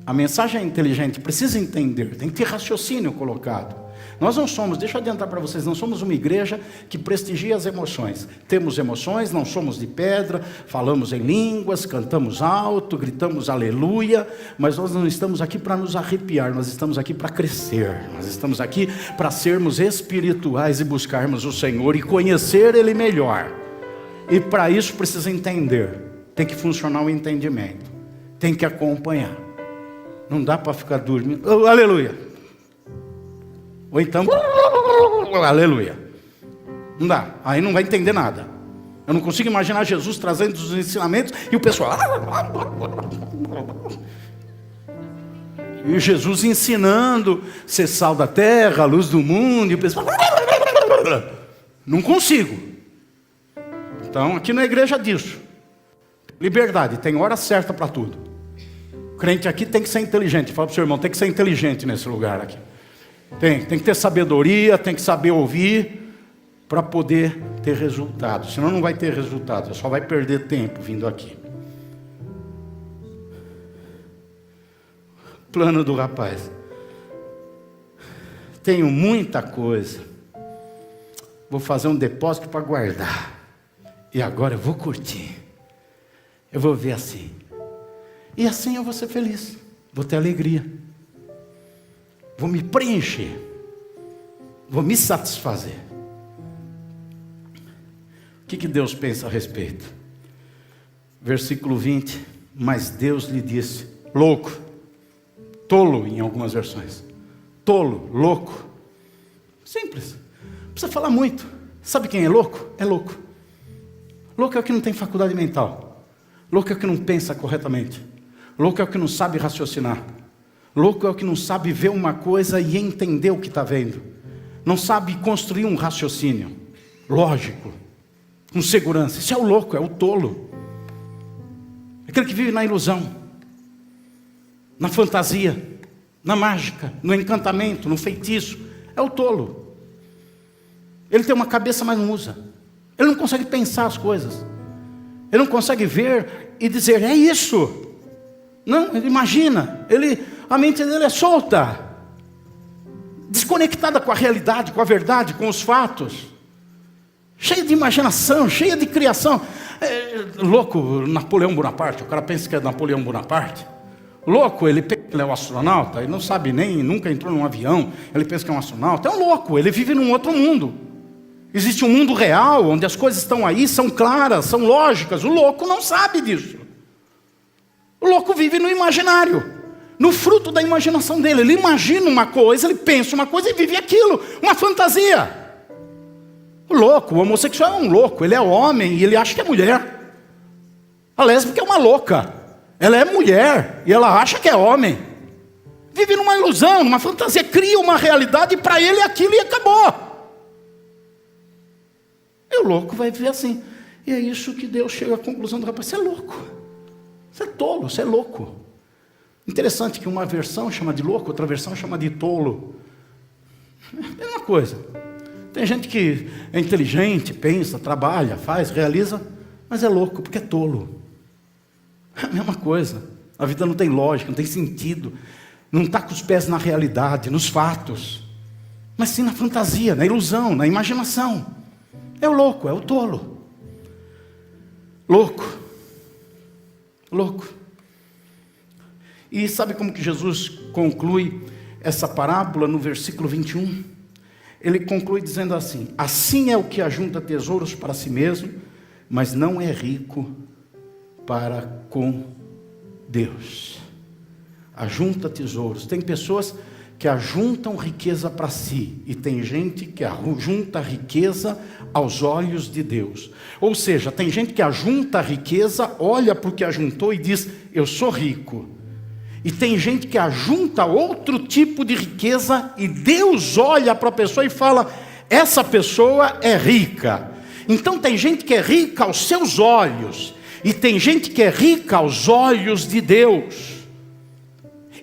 A mensagem é inteligente, precisa entender, tem que ter raciocínio colocado. Nós não somos, deixa eu adiantar para vocês, não somos uma igreja que prestigia as emoções. Temos emoções, não somos de pedra, falamos em línguas, cantamos alto, gritamos aleluia, mas nós não estamos aqui para nos arrepiar, nós estamos aqui para crescer, nós estamos aqui para sermos espirituais e buscarmos o Senhor e conhecer Ele melhor. E para isso precisa entender, tem que funcionar o entendimento, tem que acompanhar. Não dá para ficar dormindo, oh, aleluia. Ou então, aleluia. Não dá, aí não vai entender nada. Eu não consigo imaginar Jesus trazendo os ensinamentos e o pessoal... E Jesus ensinando ser sal da terra, luz do mundo, e o pessoal... Não consigo. Então, aqui na igreja disso. Liberdade, tem hora certa para tudo. O crente aqui tem que ser inteligente. Fala para o seu irmão, tem que ser inteligente nesse lugar aqui. Tem que ter sabedoria, tem que saber ouvir para poder ter resultado. Senão não vai ter resultado, só vai perder tempo vindo aqui. Plano do rapaz. Tenho muita coisa. Vou fazer um depósito para guardar. E agora eu vou curtir. Eu vou ver assim. E assim eu vou ser feliz. Vou ter alegria. Vou me preencher, vou me satisfazer. O que Deus pensa a respeito? Versículo 20, mas Deus lhe disse, louco, tolo em algumas versões, tolo, louco. Simples. Não precisa falar muito. Sabe quem é louco? É louco. Louco é o que não tem faculdade mental. Louco é o que não pensa corretamente. Louco é o que não sabe raciocinar. Louco é o que não sabe ver uma coisa e entender o que está vendo. Não sabe construir um raciocínio lógico, com segurança. Isso é o louco, é o tolo. É aquele que vive na ilusão, na fantasia, na mágica, no encantamento, no feitiço. É o tolo. Ele tem uma cabeça, mas não usa. Ele não consegue pensar as coisas. Ele não consegue ver e dizer, é isso. Não, ele imagina. A mente dele é solta, desconectada com a realidade, com a verdade, com os fatos. Cheia de imaginação, cheia de criação. Louco, Napoleão Bonaparte. O cara pensa que é Napoleão Bonaparte. Louco, ele pensa que ele é um astronauta. Ele não sabe nem, nunca entrou num avião. Ele pensa que é um astronauta. É um louco, ele vive num outro mundo. Existe um mundo real, onde as coisas estão aí, são claras, são lógicas. O louco não sabe disso. O louco vive no imaginário, no fruto da imaginação dele. Ele imagina uma coisa, ele pensa uma coisa e vive aquilo, uma fantasia. O louco, o homossexual é um louco, ele é homem e ele acha que é mulher. A lésbica é uma louca, ela é mulher e ela acha que é homem. Vive numa ilusão, numa fantasia, cria uma realidade e para ele aquilo e acabou. E o louco vai viver assim. E é isso que Deus chega à conclusão do rapaz: você é louco, você é tolo, você é louco. Interessante que uma versão chama de louco, outra versão chama de tolo. É a mesma coisa. Tem gente que é inteligente, pensa, trabalha, faz, realiza, mas é louco porque é tolo. É a mesma coisa. A vida não tem lógica, não tem sentido. Não está com os pés na realidade, nos fatos, mas sim na fantasia, na ilusão, na imaginação. É o louco, é o tolo. Louco. Louco. E sabe como que Jesus conclui essa parábola no versículo 21? Ele conclui dizendo assim: assim é o que ajunta tesouros para si mesmo, mas não é rico para com Deus. Ajunta tesouros. Tem pessoas que ajuntam riqueza para si, e tem gente que ajunta riqueza aos olhos de Deus. Ou seja, tem gente que ajunta riqueza, olha para o que ajuntou e diz: eu sou rico. E tem gente que ajunta outro tipo de riqueza e Deus olha para a pessoa e fala: essa pessoa é rica. Então tem gente que é rica aos seus olhos, e tem gente que é rica aos olhos de Deus.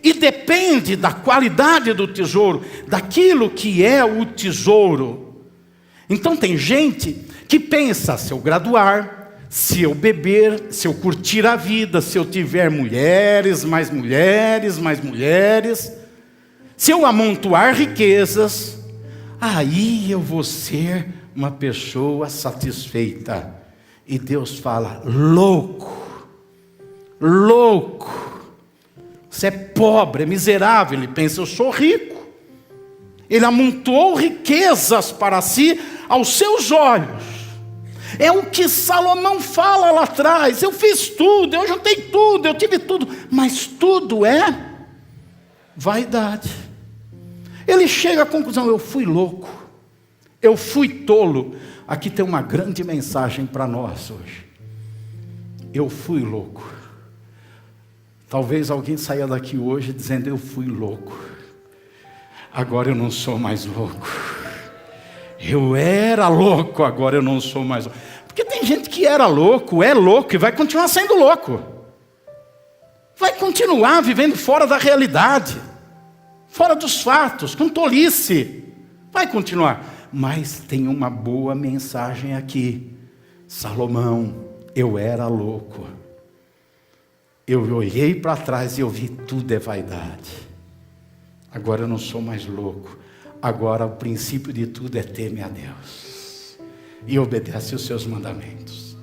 E depende da qualidade do tesouro, daquilo que é o tesouro. Então tem gente que pensa: se eu graduar, se eu beber, se eu curtir a vida, se eu tiver mulheres, mais mulheres, mais mulheres, se eu amontoar riquezas, aí eu vou ser uma pessoa satisfeita. E Deus fala: louco, louco. Você é pobre, é miserável. Ele pensa: eu sou rico. Ele amontoou riquezas para si aos seus olhos. É o que Salomão fala lá atrás: eu fiz tudo, eu juntei tudo, eu tive tudo. Mas tudo é vaidade. Ele chega à conclusão: eu fui louco, eu fui tolo. Aqui tem uma grande mensagem para nós hoje. Eu fui louco. Talvez alguém saia daqui hoje dizendo: eu fui louco, agora eu não sou mais louco. Eu era louco, agora eu não sou mais louco. Porque tem gente que era louco, é louco e vai continuar sendo louco. Vai continuar vivendo fora da realidade, fora dos fatos, com tolice. Vai continuar. Mas tem uma boa mensagem aqui. Salomão: eu era louco. Eu olhei para trás e eu vi: tudo é vaidade. Agora eu não sou mais louco. Agora o princípio de tudo é teme a Deus e obedece os seus mandamentos.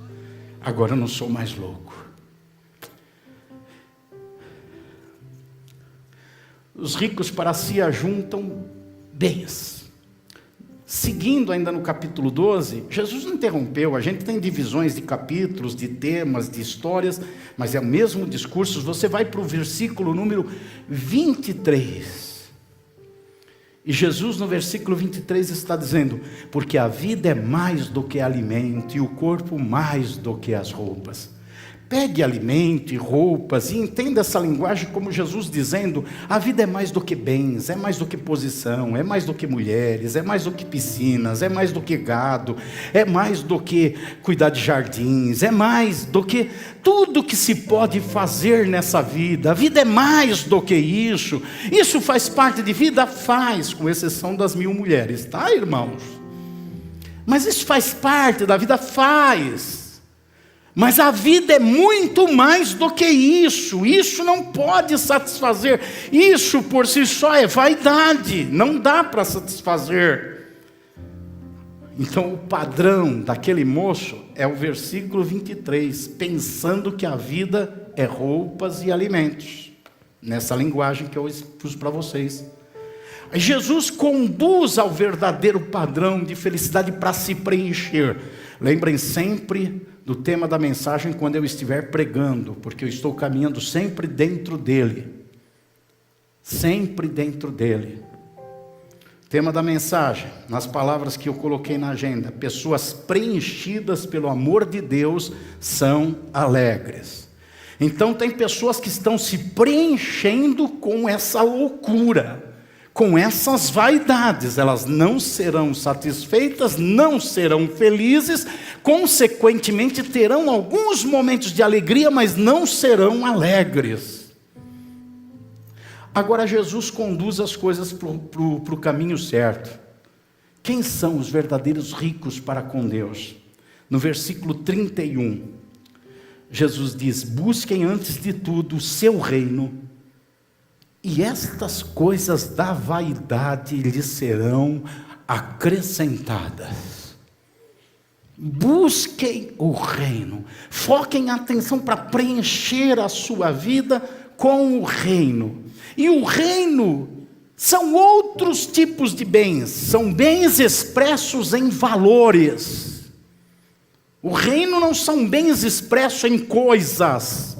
Agora eu não sou mais louco. Os ricos para si ajuntam bens. Seguindo ainda no capítulo 12, Jesus não interrompeu. A gente tem divisões de capítulos, de temas, de histórias, mas é o mesmo discurso. Você vai para o versículo número 23. E Jesus no versículo 23 está dizendo: porque a vida é mais do que alimento e o corpo mais do que as roupas. Pegue alimento e roupas e entenda essa linguagem como Jesus dizendo: a vida é mais do que bens, é mais do que posição, é mais do que mulheres, é mais do que piscinas, é mais do que gado, é mais do que cuidar de jardins, é mais do que tudo que se pode fazer nessa vida. A vida é mais do que isso. Isso faz parte de vida? Faz, com exceção das 1000 mulheres, tá, irmãos? Mas isso faz parte da vida? Faz. Mas a vida é muito mais do que isso. Isso não pode satisfazer. Isso por si só é vaidade. Não dá para satisfazer. Então o padrão daquele moço é o versículo 23, pensando que a vida é roupas e alimentos. Nessa linguagem que eu expus para vocês. Jesus conduz ao verdadeiro padrão de felicidade para se preencher. Lembrem sempre do tema da mensagem quando eu estiver pregando, porque eu estou caminhando sempre dentro dele. Sempre dentro dele. Tema da mensagem, nas palavras que eu coloquei na agenda: pessoas preenchidas pelo amor de Deus são alegres. Então tem pessoas que estão se preenchendo com essa loucura, com essas vaidades. Elas não serão satisfeitas, não serão felizes, consequentemente terão alguns momentos de alegria, mas não serão alegres. Agora Jesus conduz as coisas para o caminho certo. Quem são os verdadeiros ricos para com Deus? No versículo 31, Jesus diz: busquem antes de tudo o seu reino, e estas coisas da vaidade lhes serão acrescentadas. Busquem o reino. Foquem a atenção para preencher a sua vida com o reino. E o reino são outros tipos de bens. São bens expressos em valores. O reino não são bens expressos em coisas,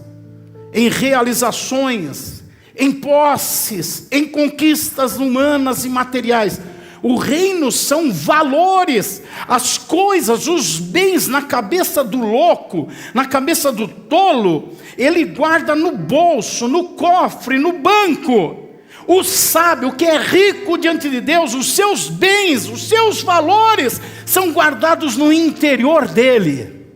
em realizações, em posses, em conquistas humanas e materiais. O reino são valores, as coisas, os bens. Na cabeça do louco, na cabeça do tolo, ele guarda no bolso, no cofre, no banco. O sábio, que é rico diante de Deus, os seus bens, os seus valores são guardados no interior dele.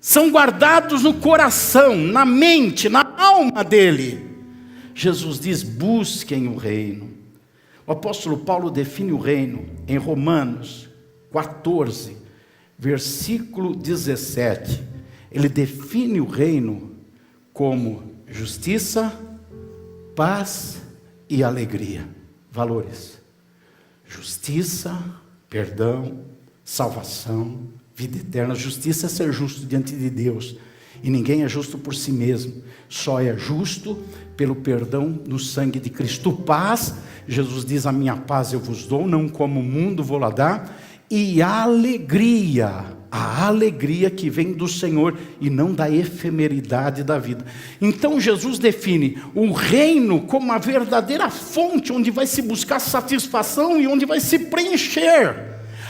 São guardados no coração, na mente, na alma dele. Jesus diz: busquem o reino. O apóstolo Paulo define o reino em Romanos 14, versículo 17. Ele define o reino como justiça, paz e alegria. Valores: justiça, perdão, salvação, vida eterna. Justiça é ser justo diante de Deus. E ninguém é justo por si mesmo, só é justo pelo perdão no sangue de Cristo. Paz, Jesus diz: a minha paz eu vos dou, não como o mundo vou lá dar. E alegria, a alegria que vem do Senhor e não da efemeridade da vida. Então Jesus define o reino como a verdadeira fonte onde vai se buscar satisfação e onde vai se preencher.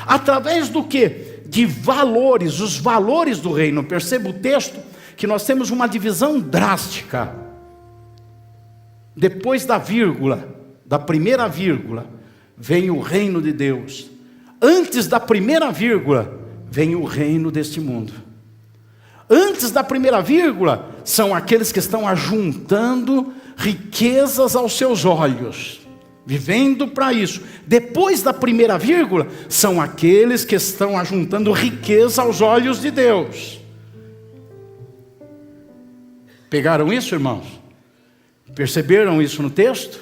Através do quê? De valores, os valores do reino. Perceba o texto, que nós temos uma divisão drástica. Depois da vírgula, da primeira vírgula, vem o reino de Deus. Antes da primeira vírgula, vem o reino deste mundo. Antes da primeira vírgula, são aqueles que estão ajuntando riquezas aos seus olhos, vivendo para isso. Depois da primeira vírgula, são aqueles que estão ajuntando riqueza aos olhos de Deus. Pegaram isso, irmãos? Perceberam isso no texto?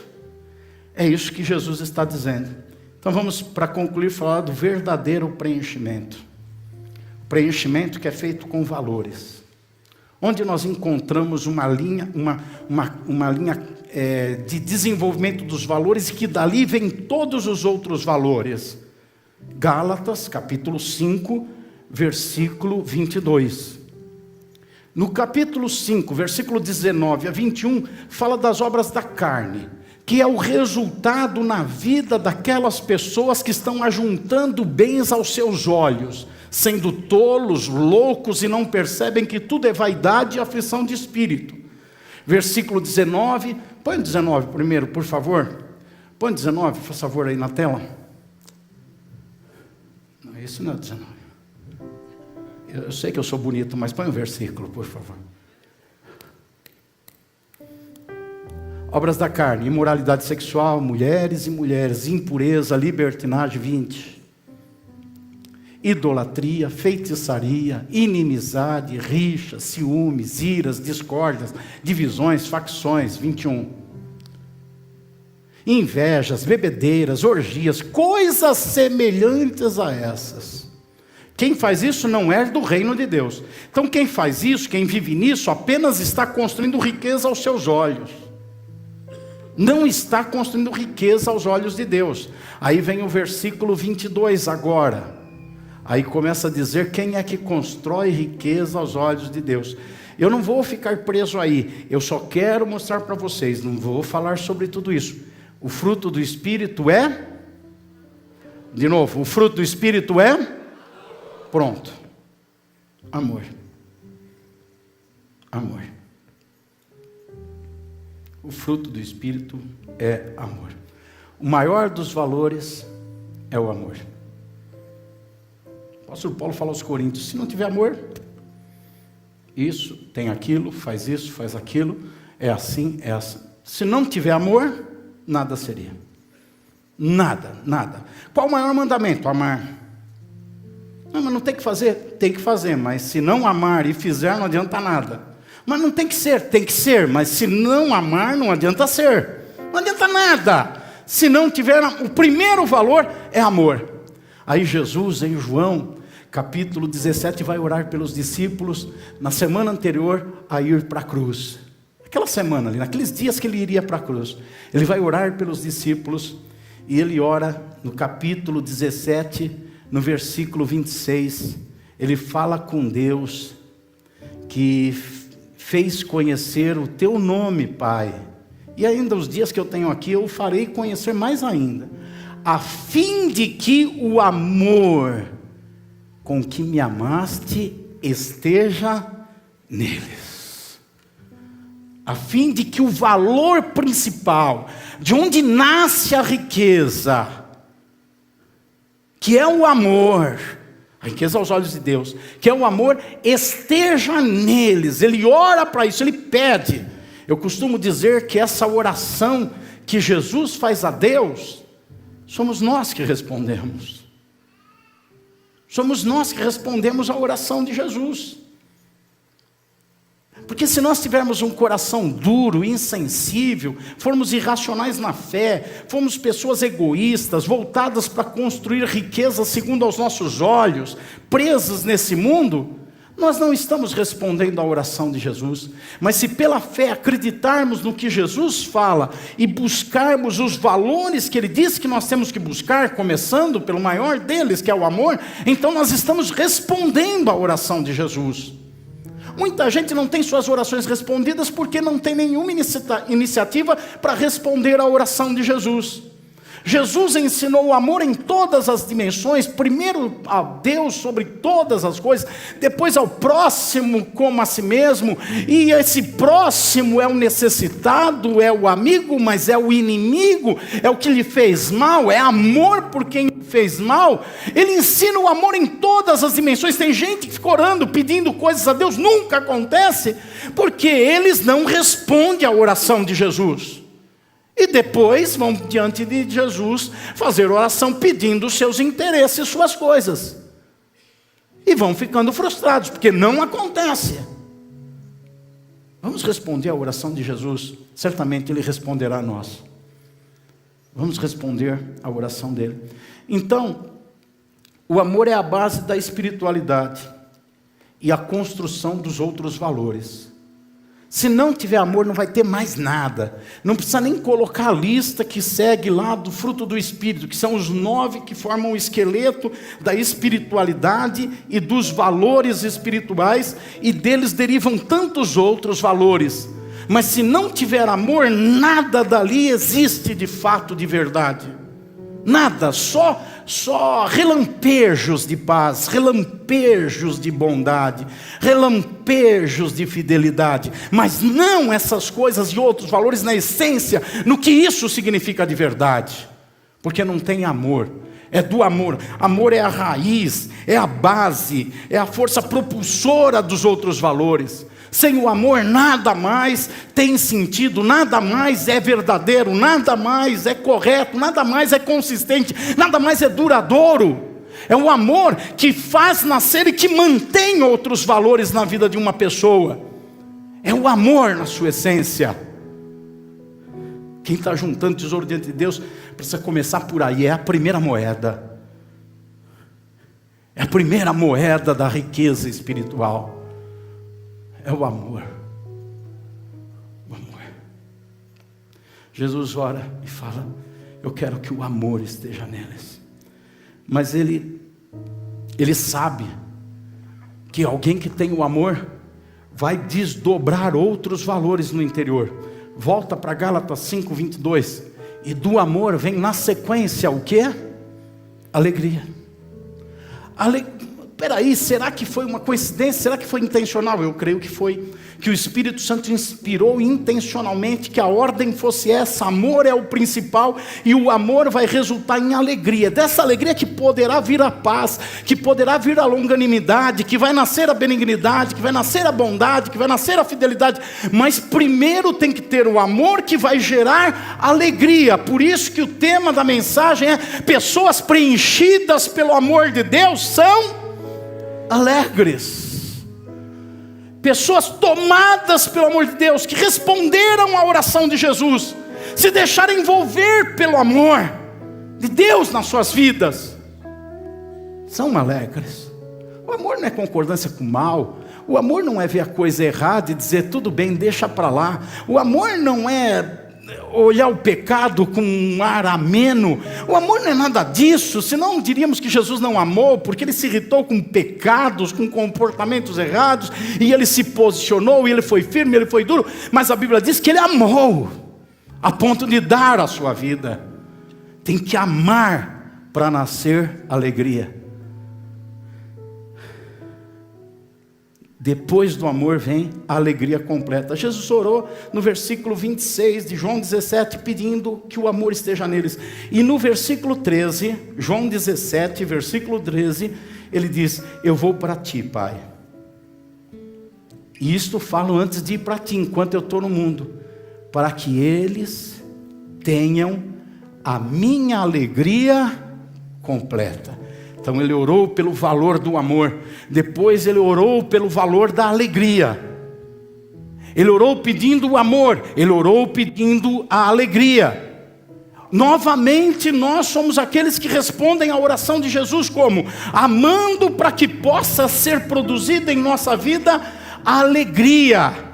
É isso que Jesus está dizendo. Então vamos, para concluir, falar do verdadeiro preenchimento. Preenchimento que é feito com valores. Onde nós encontramos uma linha de desenvolvimento dos valores, e que dali vem todos os outros valores. Gálatas, capítulo 5, versículo 22. No capítulo 5, versículo 19 a 21, fala das obras da carne. que é o resultado na vida daquelas pessoas que estão ajuntando bens aos seus olhos, sendo tolos, loucos e não percebem que tudo é vaidade e aflição de espírito. Versículo 19, põe 19 primeiro, por favor. Põe 19, por favor, aí na tela. Não, isso não é 19. Eu sei que eu sou bonito, mas põe um versículo, por favor. Obras da carne, imoralidade sexual, mulheres e mulheres, impureza, libertinagem, 20. Idolatria, feitiçaria, inimizade, rixa, ciúmes, iras, discórdias, divisões, facções, 21. Invejas, bebedeiras, orgias, coisas semelhantes a essas. Quem faz isso não é do reino de Deus. Então quem faz isso, quem vive nisso, apenas está construindo riqueza aos seus olhos. Não está construindo riqueza aos olhos de Deus. Aí vem o versículo 22 agora. Aí começa a dizer quem é que constrói riqueza aos olhos de Deus. Eu não vou ficar preso aí. Eu só quero mostrar para vocês. Não vou falar sobre tudo isso. O fruto do Espírito é? De novo, o fruto do Espírito é? Pronto. Amor. Amor. O fruto do Espírito é amor. O maior dos valores é o amor. O apóstolo Paulo fala aos Coríntios, se não tiver amor, isso, tem aquilo, faz isso, faz aquilo, é assim, é assim. Se não tiver amor, nada seria. Nada, nada. Qual o maior mandamento? Amar. Não, mas não tem que fazer? Tem que fazer, mas se não amar e fizer, não adianta nada. Mas não tem que ser, mas se não amar, não adianta ser. Não adianta nada. Se não tiver, o primeiro valor é amor. Aí Jesus, em João, capítulo 17, vai orar pelos discípulos, na semana anterior a ir para a cruz. Aquela semana ali, naqueles dias que ele iria para a cruz. Ele vai orar pelos discípulos, e ele ora no capítulo 17, no versículo 26, ele fala com Deus, que fez conhecer o teu nome, Pai. E ainda os dias que eu tenho aqui, eu farei conhecer mais ainda, a fim de que o amor com que me amaste esteja neles. A fim de que o valor principal, de onde nasce a riqueza, que é o amor, a riqueza aos olhos de Deus, que é o amor, esteja neles. Ele ora para isso, ele pede. Eu costumo dizer que essa oração que Jesus faz a Deus, somos nós que respondemos. Somos nós que respondemos à oração de Jesus. Porque se nós tivermos um coração duro, insensível, formos irracionais na fé, formos pessoas egoístas, voltadas para construir riqueza segundo aos nossos olhos, presas nesse mundo, nós não estamos respondendo à oração de Jesus. Mas se pela fé acreditarmos no que Jesus fala e buscarmos os valores que Ele diz que nós temos que buscar, começando pelo maior deles, que é o amor, então nós estamos respondendo à oração de Jesus. Muita gente não tem suas orações respondidas porque não tem nenhuma iniciativa para responder à oração de Jesus. Jesus ensinou o amor em todas as dimensões, primeiro a Deus sobre todas as coisas, depois ao próximo como a si mesmo, e esse próximo é o necessitado, é o amigo, mas é o inimigo, é o que lhe fez mal, é amor por quem fez mal. Ele ensina o amor em todas as dimensões. Tem gente que fica orando, pedindo coisas a Deus, nunca acontece, porque eles não respondem à oração de Jesus. E depois vão diante de Jesus fazer oração pedindo os seus interesses, suas coisas. E vão ficando frustrados, porque não acontece. Vamos responder à oração de Jesus. Certamente Ele responderá a nós. Vamos responder à oração dEle. Então, o amor é a base da espiritualidade e a construção dos outros valores. Se não tiver amor, não vai ter mais nada. Não precisa nem colocar a lista que segue lá do fruto do Espírito, que são os 9 que formam o esqueleto da espiritualidade e dos valores espirituais, e deles derivam tantos outros valores. Mas se não tiver amor, nada dali existe de fato, de verdade. Nada, só relampejos de paz, relampejos de bondade, relampejos de fidelidade, mas não essas coisas e outros valores na essência, no que isso significa de verdade, porque não tem amor. É do amor. Amor é a raiz, é a base, é a força propulsora dos outros valores. Sem o amor nada mais tem sentido, nada mais é verdadeiro, nada mais é correto, nada mais é consistente, nada mais é duradouro. É o amor que faz nascer e que mantém outros valores na vida de uma pessoa. É o amor na sua essência. Quem está juntando tesouro diante de Deus precisa começar por aí. É a primeira moeda. É a primeira moeda da riqueza espiritual. É o amor. O amor. Jesus ora e fala: eu quero que o amor esteja neles. Mas ele sabe que alguém que tem o amor vai desdobrar outros valores no interior. Volta para Gálatas 5:22. E do amor vem na sequência o quê? Alegria. Peraí, será que foi uma coincidência? Será que foi intencional? Eu creio que foi. Que o Espírito Santo inspirou intencionalmente que a ordem fosse essa. Amor é o principal e o amor vai resultar em alegria. Dessa alegria que poderá vir a paz, que poderá vir a longanimidade, que vai nascer a benignidade, que vai nascer a bondade, que vai nascer a fidelidade. Mas primeiro tem que ter o amor que vai gerar alegria. Por isso que o tema da mensagem é: pessoas preenchidas pelo amor de Deus são alegres. Pessoas tomadas pelo amor de Deus, que responderam à oração de Jesus, se deixaram envolver pelo amor de Deus nas suas vidas, são alegres. O amor não é concordância com o mal. O amor não é ver a coisa errada e dizer tudo bem, deixa para lá. O amor não é olhar o pecado com um ar ameno. O amor não é nada disso, senão diríamos que Jesus não amou, porque ele se irritou com pecados, com comportamentos errados, e ele se posicionou, e ele foi firme, ele foi duro. Mas a Bíblia diz que ele amou a ponto de dar a sua vida. Tem que amar para nascer alegria. Depois do amor vem a alegria completa. Jesus orou no versículo 26 de João 17, pedindo que o amor esteja neles. E no versículo 13, João 17, versículo 13, ele diz: eu vou para ti, Pai. E isto falo antes de ir para ti, enquanto eu estou no mundo, para que eles tenham a minha alegria completa. Então ele orou pelo valor do amor. Depois ele orou pelo valor da alegria. Ele orou pedindo o amor. Ele orou pedindo a alegria. Novamente nós somos aqueles que respondem à oração de Jesus como? Amando para que possa ser produzida em nossa vida a alegria.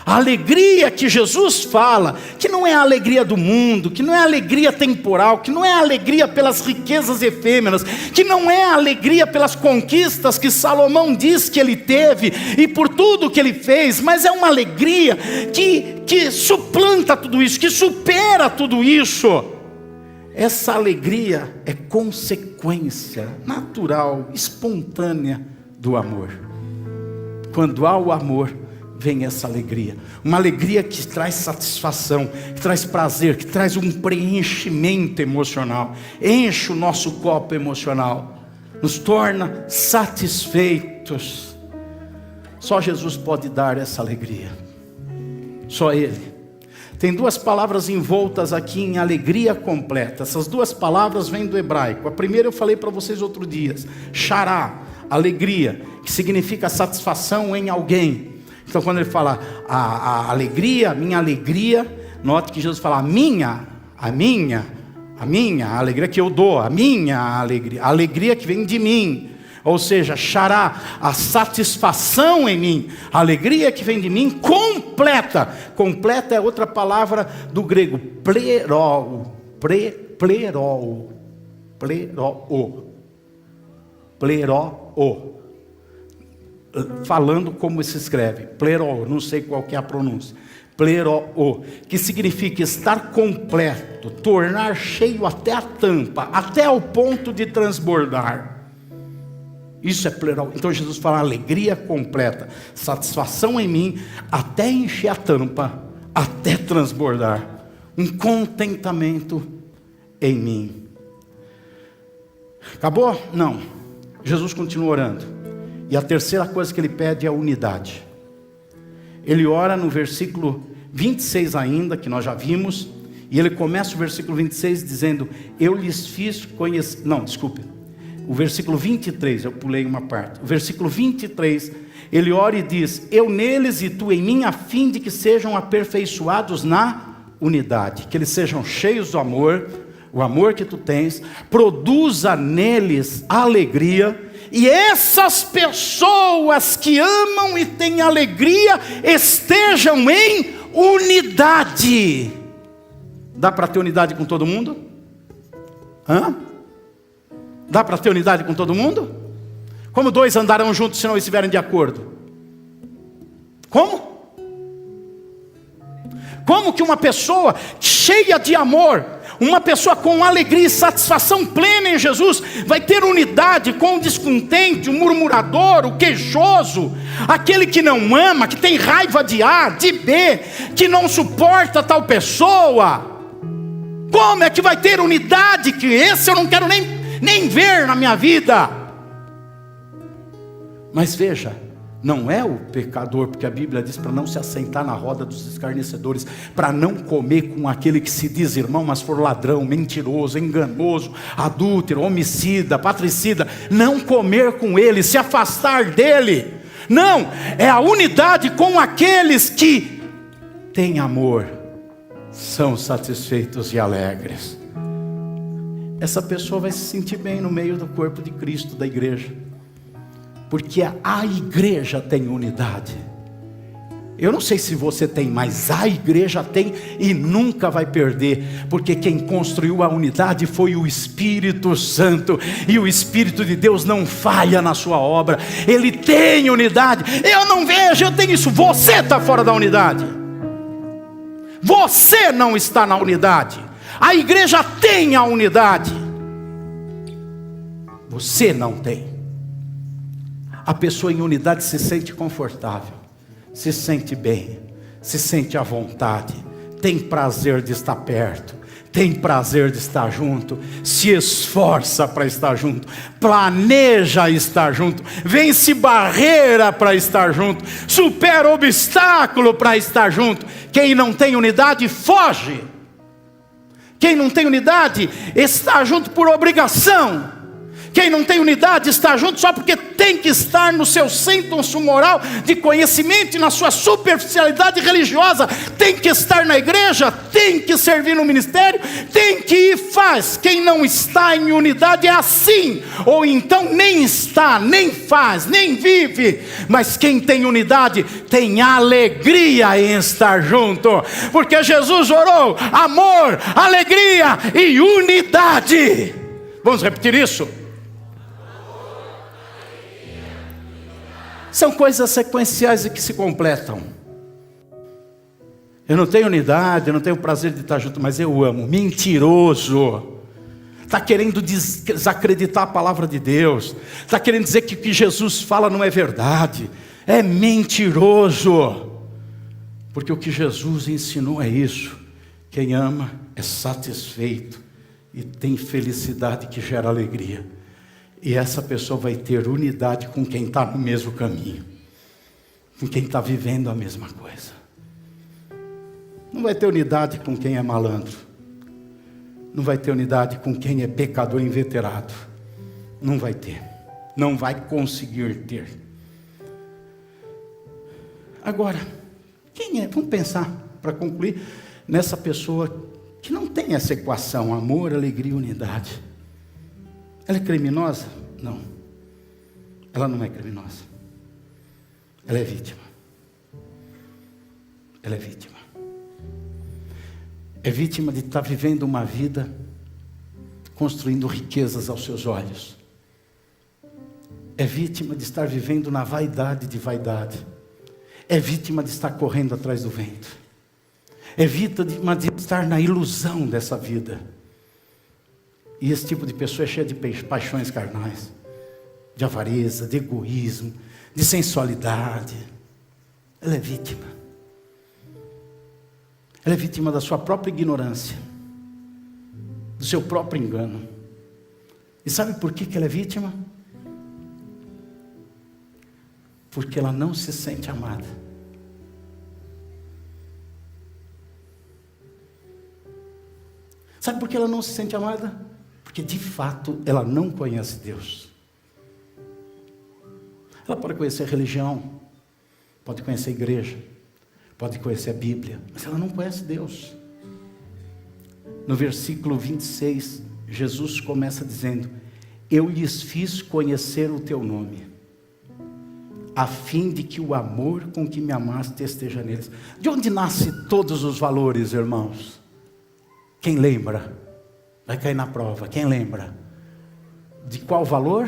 A alegria que Jesus fala, que não é a alegria do mundo, que não é a alegria temporal, que não é a alegria pelas riquezas efêmeras, que não é a alegria pelas conquistas que Salomão diz que ele teve e por tudo que ele fez, mas é uma alegria que suplanta tudo isso, que supera tudo isso. Essa alegria é consequência natural, espontânea do amor. Quando há o amor, vem essa alegria. Uma alegria que traz satisfação, que traz prazer, que traz um preenchimento emocional. Enche o nosso copo emocional. Nos torna satisfeitos. Só Jesus pode dar essa alegria. Só Ele. Tem duas palavras envoltas aqui em alegria completa. Essas duas palavras vêm do hebraico. A primeira eu falei para vocês outro dia. Chará, alegria, que significa satisfação em alguém. Então quando ele fala a alegria, minha alegria, note que Jesus fala a minha alegria que eu dou, a minha alegria, a alegria que vem de mim. Ou seja, xará, a satisfação em mim, a alegria que vem de mim completa. Completa é outra palavra do grego, pleroo. Falando como se escreve, pleroo, não sei qual que é a pronúncia. Pleroo, que significa estar completo, tornar cheio até a tampa, até ao ponto de transbordar. Isso é pleroo. Então Jesus fala alegria completa, satisfação em mim, até encher a tampa, até transbordar. Um contentamento em mim. Acabou? Não. Jesus continua orando. E a terceira coisa que ele pede é a unidade. Ele ora no versículo 26 ainda, que nós já vimos, e ele começa o versículo 26 dizendo, eu lhes fiz conhecer... Não, desculpe. O versículo 23, eu pulei uma parte. O versículo 23, ele ora e diz, eu neles e tu em mim, a fim de que sejam aperfeiçoados na unidade. Que eles sejam cheios do amor, o amor que tu tens, produza neles alegria. E essas pessoas que amam e têm alegria, estejam em unidade. Dá para ter unidade com todo mundo? Hã? Dá para ter unidade com todo mundo? Como dois andarão juntos se não estiverem de acordo? Como? Como que uma pessoa cheia de amor, uma pessoa com alegria e satisfação plena em Jesus, vai ter unidade com o descontente, o murmurador, o queixoso, aquele que não ama, que tem raiva de A, de B, que não suporta tal pessoa? Como é que vai ter unidade? Que esse eu não quero nem ver na minha vida. Mas veja, não é o pecador, porque a Bíblia diz para não se assentar na roda dos escarnecedores, para não comer com aquele que se diz irmão, mas for ladrão, mentiroso, enganoso, adúltero, homicida, patricida. Não comer com ele, se afastar dele. Não, é a unidade com aqueles que têm amor, são satisfeitos e alegres. Essa pessoa vai se sentir bem no meio do corpo de Cristo, da igreja. Porque a igreja tem unidade. Eu não sei se você tem, mas a igreja tem e nunca vai perder. Porque quem construiu a unidade foi o Espírito Santo. E o Espírito de Deus não falha na sua obra. Ele tem unidade. Eu não vejo, eu tenho isso. Você está fora da unidade. Você não está na unidade. A igreja tem a unidade. Você não tem. A pessoa em unidade se sente confortável, se sente bem, se sente à vontade, tem prazer de estar perto, tem prazer de estar junto, se esforça para estar junto, planeja estar junto, vence barreira para estar junto, supera obstáculo para estar junto. Quem não tem unidade, foge. Quem não tem unidade, está junto por obrigação. Quem não tem unidade está junto só porque tem que estar no seu senso moral de conhecimento e na sua superficialidade religiosa. Tem que estar na igreja, tem que servir no ministério, tem que ir, faz. Quem não está em unidade é assim. Ou então nem está, nem faz, nem vive. Mas quem tem unidade tem alegria em estar junto. Porque Jesus orou amor, alegria e unidade. Vamos repetir isso? São coisas sequenciais e que se completam. Eu não tenho unidade, eu não tenho prazer de estar junto, mas eu amo. Mentiroso. Está querendo desacreditar a palavra de Deus. Está querendo dizer que o que Jesus fala não é verdade. É mentiroso. Porque o que Jesus ensinou é isso. Quem ama é satisfeito e tem felicidade que gera alegria. E essa pessoa vai ter unidade com quem está no mesmo caminho, com quem está vivendo a mesma coisa. Não vai ter unidade com quem é malandro. Não vai ter unidade com quem é pecador inveterado. Não vai ter. Não vai conseguir ter. Agora, quem é? Vamos pensar, para concluir, nessa pessoa que não tem essa equação, amor, alegria e unidade. Ela é criminosa? Não. Ela não é criminosa. Ela é vítima. Ela é vítima. É vítima de estar vivendo uma vida construindo riquezas aos seus olhos. É vítima de estar vivendo na vaidade de vaidade. É vítima de estar correndo atrás do vento. é vítima de estar na ilusão dessa vida. E esse tipo de pessoa é cheia de paixões carnais, de avareza, de egoísmo, de sensualidade. Ela é vítima. Ela é vítima da sua própria ignorância, do seu próprio engano. E sabe por que ela é vítima? Porque ela não se sente amada. Sabe por que ela não se sente amada? Porque de fato ela não conhece Deus. Ela pode conhecer a religião, pode conhecer a igreja, pode conhecer a Bíblia, mas ela não conhece Deus. No versículo 26, Jesus começa dizendo: eu lhes fiz conhecer o teu nome, a fim de que o amor com que me amaste esteja neles. De onde nascem todos os valores, irmãos? Quem lembra? Vai cair na prova. Quem lembra? De qual valor?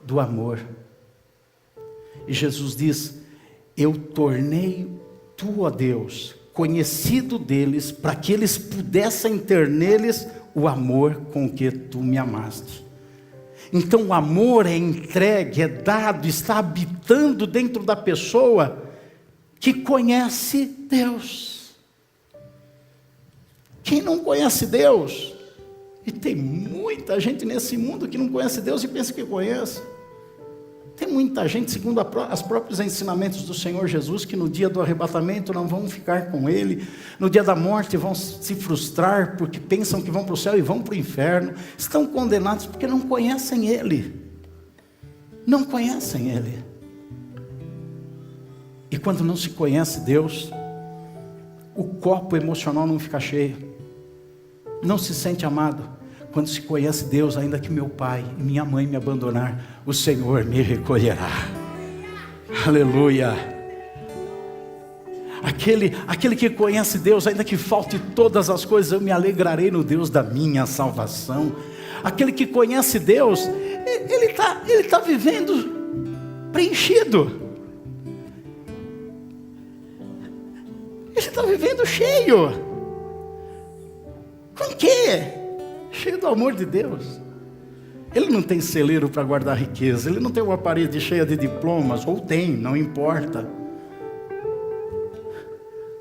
Do amor. E Jesus diz: eu tornei tu, ó Deus, conhecido deles, para que eles pudessem ter neles o amor com que tu me amaste. Então o amor é entregue, é dado, está habitando dentro da pessoa que conhece Deus. Quem não conhece Deus, e tem muita gente nesse mundo que não conhece Deus e pensa que conhece. Tem muita gente, segundo os próprios ensinamentos do Senhor Jesus, que no dia do arrebatamento não vão ficar com Ele, no dia da morte vão se frustrar, porque pensam que vão para o céu e vão para o inferno, estão condenados porque não conhecem Ele, não conhecem Ele. E quando não se conhece Deus, o copo emocional não fica cheio, não se sente amado. Quando se conhece Deus, ainda que meu pai e minha mãe me abandonar, o Senhor me recolherá. Aleluia. Aquele que conhece Deus, ainda que falte todas as coisas, eu me alegrarei no Deus da minha salvação. Aquele que conhece Deus, ele tá vivendo preenchido. Ele está vivendo cheio. Com o quê? Cheio do amor de Deus. Ele não tem celeiro para guardar riqueza, ele não tem uma parede cheia de diplomas, ou tem, não importa.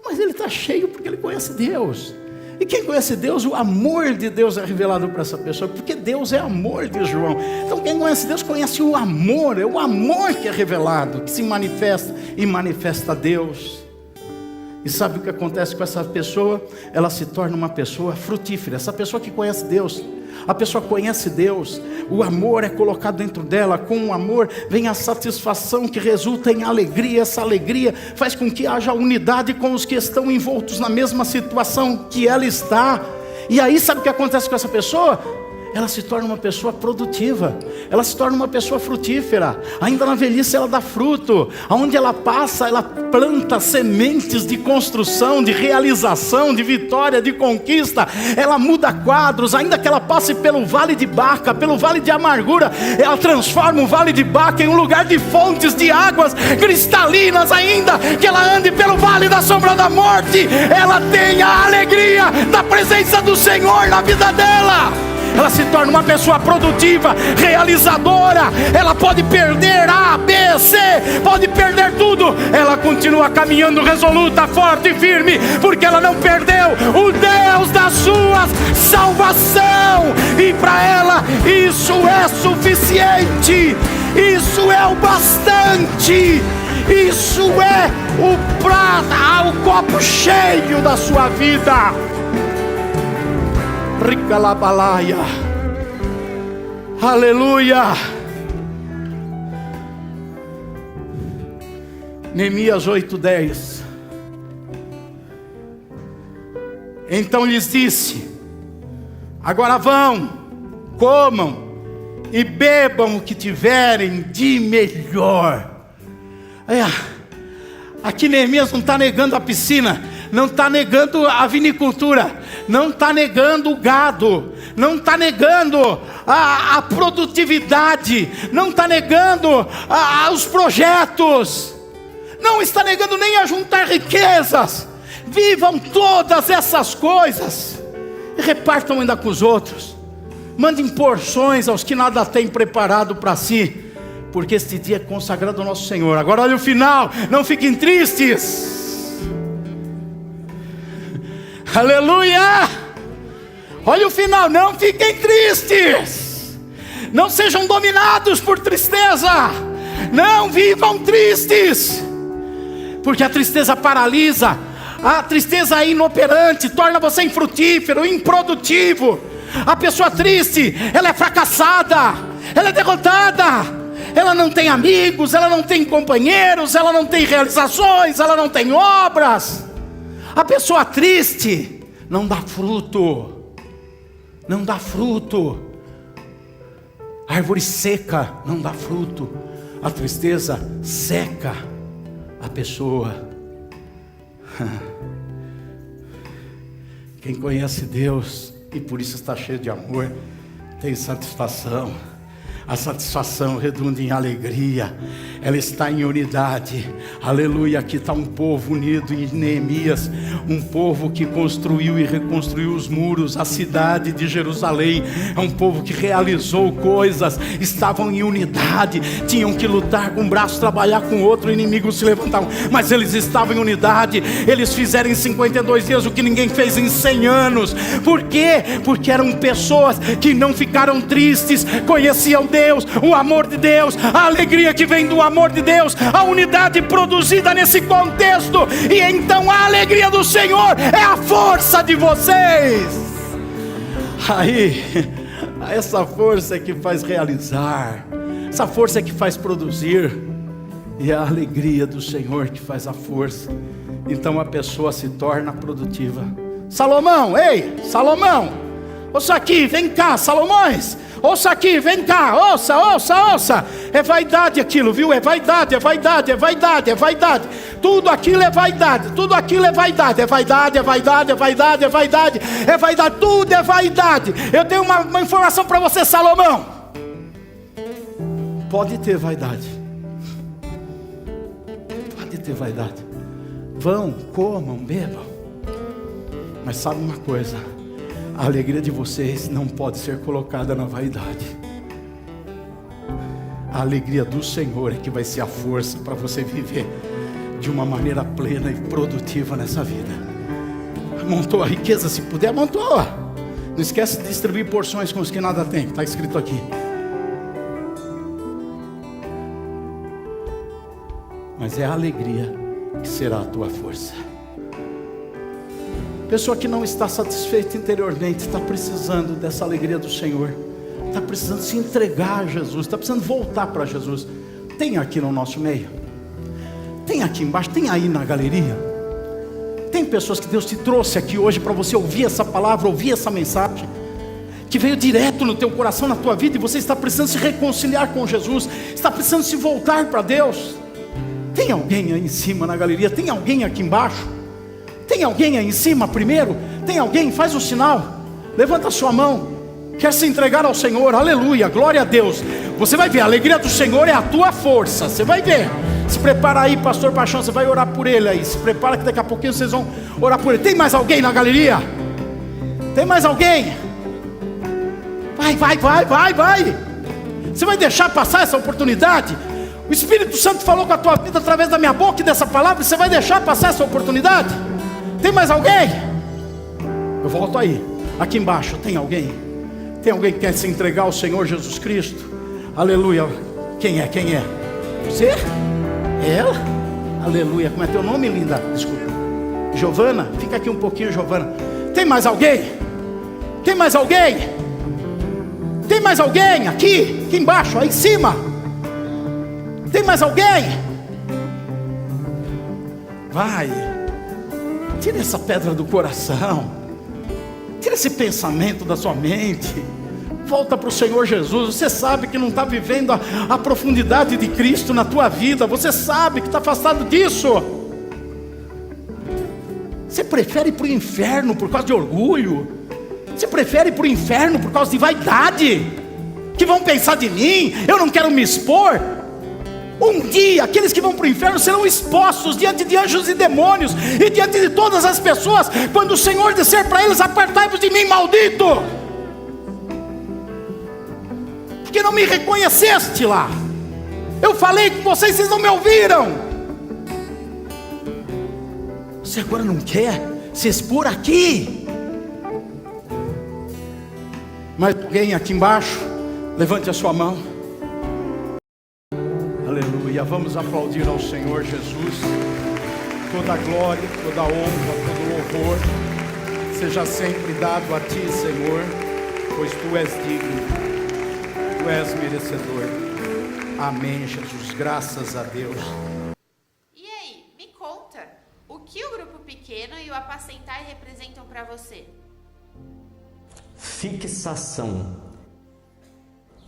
Mas ele está cheio porque ele conhece Deus. E quem conhece Deus, o amor de Deus é revelado para essa pessoa, porque Deus é amor, diz João. Então quem conhece Deus conhece o amor, é o amor que é revelado, que se manifesta e manifesta Deus. E sabe o que acontece com essa pessoa? Ela se torna uma pessoa frutífera. Essa pessoa que conhece Deus, a pessoa conhece Deus, o amor é colocado dentro dela. Com o amor vem a satisfação que resulta em alegria. Essa alegria faz com que haja unidade com os que estão envoltos na mesma situação que ela está. E aí sabe o que acontece com essa pessoa? Ela se torna uma pessoa produtiva, ela se torna uma pessoa frutífera. Ainda na velhice ela dá fruto. Aonde ela passa, ela planta sementes de construção, de realização, de vitória, de conquista. Ela muda quadros. Ainda que ela passe pelo vale de Baca, pelo vale de amargura, ela transforma o vale de Baca em um lugar de fontes de águas cristalinas. Ainda que ela ande pelo vale da sombra da morte, ela tem a alegria da presença do Senhor na vida dela. Ela se torna uma pessoa produtiva, realizadora. Ela pode perder A, B, C, pode perder tudo. Ela continua caminhando resoluta, forte e firme, porque ela não perdeu o Deus da sua salvação. E para ela isso é suficiente, isso é o bastante, isso é o copo cheio da sua vida. Ricalabalaia. Aleluia. Neemias 8:10. Então lhes disse: agora vão, comam e bebam o que tiverem de melhor. Aqui Neemias não está negando a piscina, não está negando a vinicultura, não está negando o gado, não está negando a produtividade, não está negando os projetos, não está negando nem a juntar riquezas. Vivam todas essas coisas e repartam ainda com os outros. Mandem porções aos que nada têm preparado para si, porque este dia é consagrado ao nosso Senhor. Agora olha o final, não fiquem tristes. Aleluia! Olha o final, não fiquem tristes. Não sejam dominados por tristeza. Não vivam tristes, porque a tristeza paralisa. A tristeza é inoperante, torna você infrutífero, improdutivo. A pessoa triste, ela é fracassada, ela é derrotada, ela não tem amigos, ela não tem companheiros, ela não tem realizações, ela não tem obras. A pessoa triste não dá fruto, não dá fruto. A árvore seca não dá fruto. A tristeza seca a pessoa. Quem conhece Deus e por isso está cheio de amor, tem satisfação. A satisfação redunda em alegria. Ela está em unidade. Aleluia, aqui está um povo unido em Neemias. Um povo que construiu e reconstruiu os muros, a cidade de Jerusalém. É um povo que realizou coisas. Estavam em unidade. Tinham que lutar com um braço, trabalhar com o outro, o inimigo se levantava. Mas eles estavam em unidade. Eles fizeram em 52 dias o que ninguém fez em 100 anos. Por quê? Porque eram pessoas que não ficaram tristes. Conheciam Deus, o amor de Deus, a alegria que vem do amor de Deus, a unidade produzida nesse contexto. E então a alegria do Senhor é a força de vocês. Aí, essa força é que faz realizar, essa força é que faz produzir, e a alegria do Senhor que faz a força. Então a pessoa se torna produtiva. Salomão, ei, Salomão, ouça aqui, vem cá, Salomões. Ouça aqui, vem cá, ouça. É vaidade aquilo, viu? É vaidade. Tudo aquilo é vaidade, tudo aquilo é vaidade. É vaidade, tudo é vaidade. Eu tenho uma informação para você, Salomão. Pode ter vaidade. Vão, comam, bebam. Mas sabe uma coisa? A alegria de vocês não pode ser colocada na vaidade. A alegria do Senhor é que vai ser a força para você viver de uma maneira plena e produtiva nessa vida. Amontou a riqueza, se puder, amontou. Não esquece de distribuir porções com os que nada têm, está escrito aqui. Mas é a alegria que será a tua força. Pessoa que não está satisfeita interiormente, está precisando dessa alegria do Senhor, está precisando se entregar a Jesus, está precisando voltar para Jesus. Tem aqui no nosso meio, tem aqui embaixo, tem aí na galeria. Tem pessoas que Deus te trouxe aqui hoje para você ouvir essa palavra, ouvir essa mensagem, que veio direto no teu coração, na tua vida, e você está precisando se reconciliar com Jesus, está precisando se voltar para Deus. Tem alguém aí em cima na galeria? Tem alguém aqui embaixo? Tem alguém aí em cima primeiro? Tem alguém? Faz o sinal. Levanta a sua mão. Quer se entregar ao Senhor? Aleluia, glória a Deus. Você vai ver, a alegria do Senhor é a tua força. Você vai ver. Se prepara aí, pastor Paixão, você vai orar por ele aí. Se prepara que daqui a pouquinho vocês vão orar por ele. Tem mais alguém na galeria? Tem mais alguém? Vai. Você vai deixar passar essa oportunidade? O Espírito Santo falou com a tua vida através da minha boca e dessa palavra. Você vai deixar passar essa oportunidade? Tem mais alguém? Eu volto aí. Aqui embaixo tem alguém? Tem alguém que quer se entregar ao Senhor Jesus Cristo? Aleluia. Quem é? Você? É ela? Aleluia. Como é teu nome, linda? Desculpa. Giovana? Fica aqui um pouquinho, Giovana. Tem mais alguém? Tem mais alguém? Tem mais alguém? Aqui embaixo, aí em cima. Tem mais alguém? Vai. Tira essa pedra do coração. Tira esse pensamento da sua mente. Volta para o Senhor Jesus. Você sabe que não está vivendo a profundidade de Cristo na tua vida. Você sabe que está afastado disso. Você prefere ir para o inferno por causa de orgulho? Você prefere ir para o inferno por causa de vaidade? Que vão pensar de mim? Eu não quero me expor. Um dia, aqueles que vão para o inferno serão expostos diante de anjos e demônios, e diante de todas as pessoas, quando o Senhor disser para eles: apartai-vos de mim, maldito, porque não me reconheceste lá. Eu falei com vocês, vocês não me ouviram. Você agora não quer se expor aqui? Mas alguém aqui embaixo, levante a sua mão. Aleluia, vamos aplaudir ao Senhor Jesus. Toda a glória, toda a honra, todo o louvor seja sempre dado a Ti, Senhor, pois Tu és digno, Tu és merecedor. Amém, Jesus, graças a Deus. E aí, me conta, o que o grupo pequeno e o apacentar representam para você? Fixação.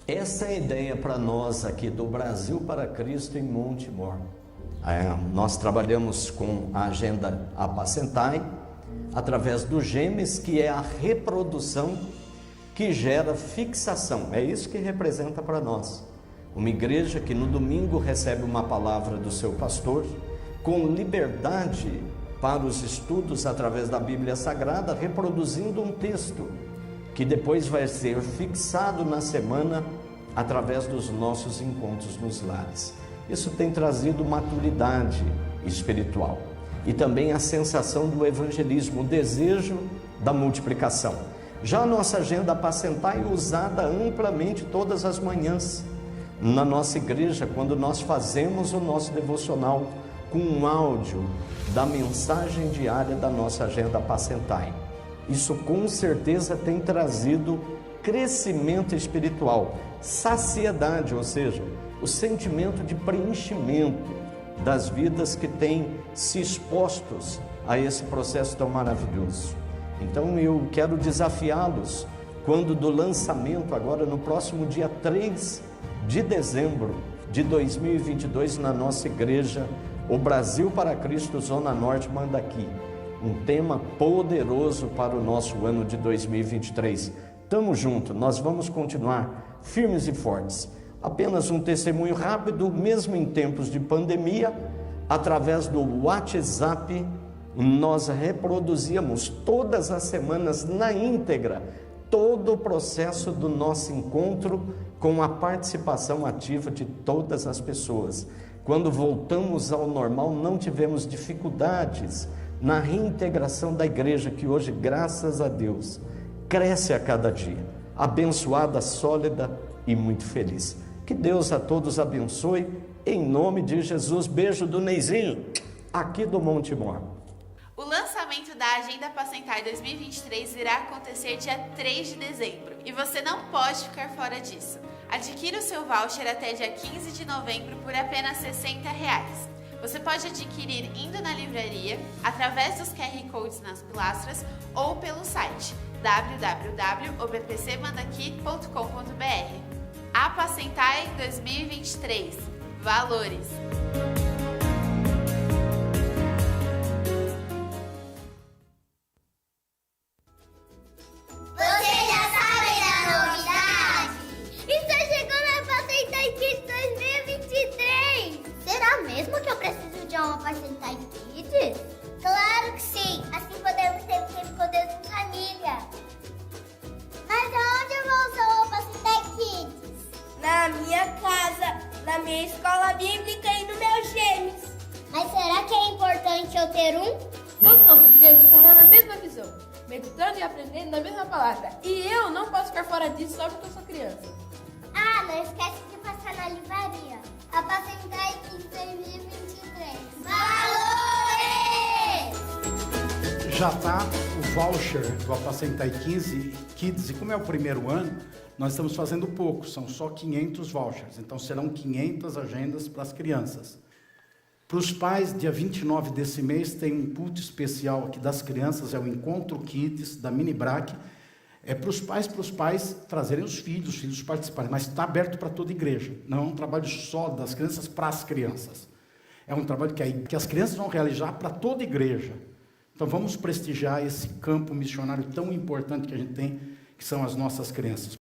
Essa é a ideia para nós aqui do Brasil para Cristo em Montemor. Nós trabalhamos com a agenda Apacentai, através do Gêmeos, que é a reprodução que gera fixação. É isso que representa para nós. Uma igreja que no domingo recebe uma palavra do seu pastor, com liberdade para os estudos através da Bíblia Sagrada, reproduzindo um texto que depois vai ser fixado na semana através dos nossos encontros nos lares. Isso tem trazido maturidade espiritual e também a sensação do evangelismo, o desejo da multiplicação. Já a nossa agenda Apacentar é usada amplamente todas as manhãs na nossa igreja, quando nós fazemos o nosso devocional com um áudio da mensagem diária da nossa agenda Apacentai. Isso com certeza tem trazido crescimento espiritual, saciedade, ou seja, o sentimento de preenchimento das vidas que têm se expostos a esse processo tão maravilhoso. Então eu quero desafiá-los, quando do lançamento, agora no próximo dia 3 de dezembro de 2022, na nossa igreja, o Brasil para Cristo, Zona Norte, Mandaqui. Um tema poderoso para o nosso ano de 2023. Tamo junto, nós vamos continuar firmes e fortes. Apenas um testemunho rápido, mesmo em tempos de pandemia, através do WhatsApp, nós reproduzíamos todas as semanas na íntegra todo o processo do nosso encontro, com a participação ativa de todas as pessoas. Quando voltamos ao normal, não tivemos dificuldades na reintegração da igreja, que hoje, graças a Deus, cresce a cada dia, abençoada, sólida e muito feliz. Que Deus a todos abençoe, em nome de Jesus. Beijo do Neizinho, aqui do Montemor. O lançamento da Agenda Apacentar 2023 irá acontecer dia 3 de dezembro e você não pode ficar fora disso. Adquira o seu voucher até dia 15 de novembro por apenas R$ 60. Você pode adquirir indo na livraria, através dos QR Codes nas pilastras ou pelo site www.obpcmandaqui.com.br. Apacentar 2023. Valores. Mesmo que eu preciso de uma Apacentar Kids? Claro que sim! Assim podemos ter tempo com Deus em família. Mas aonde eu vou usar o Apacentar Kids? Na minha casa, na minha escola bíblica e no meu Gêmeos. Mas será que é importante eu ter um? Todos nossos crianças estarão na mesma visão, meditando e aprendendo na mesma palavra. E eu não posso ficar fora disso só porque eu sou criança. Ah, não esquece de passar na livraria. Apacentar Kids 2023. Valores! Já está o voucher do Apacentar 15 Kids, e como é o primeiro ano, nós estamos fazendo pouco, são só 500 vouchers, então serão 500 agendas para as crianças. Para os pais, dia 29 desse mês, tem um culto especial aqui das crianças, é o Encontro Kids, da Minibrac. É para os pais trazerem os filhos participarem, mas está aberto para toda a igreja. Não é um trabalho só das crianças para as crianças. É um trabalho que as crianças vão realizar para toda a igreja. Então vamos prestigiar esse campo missionário tão importante que a gente tem, que são as nossas crianças.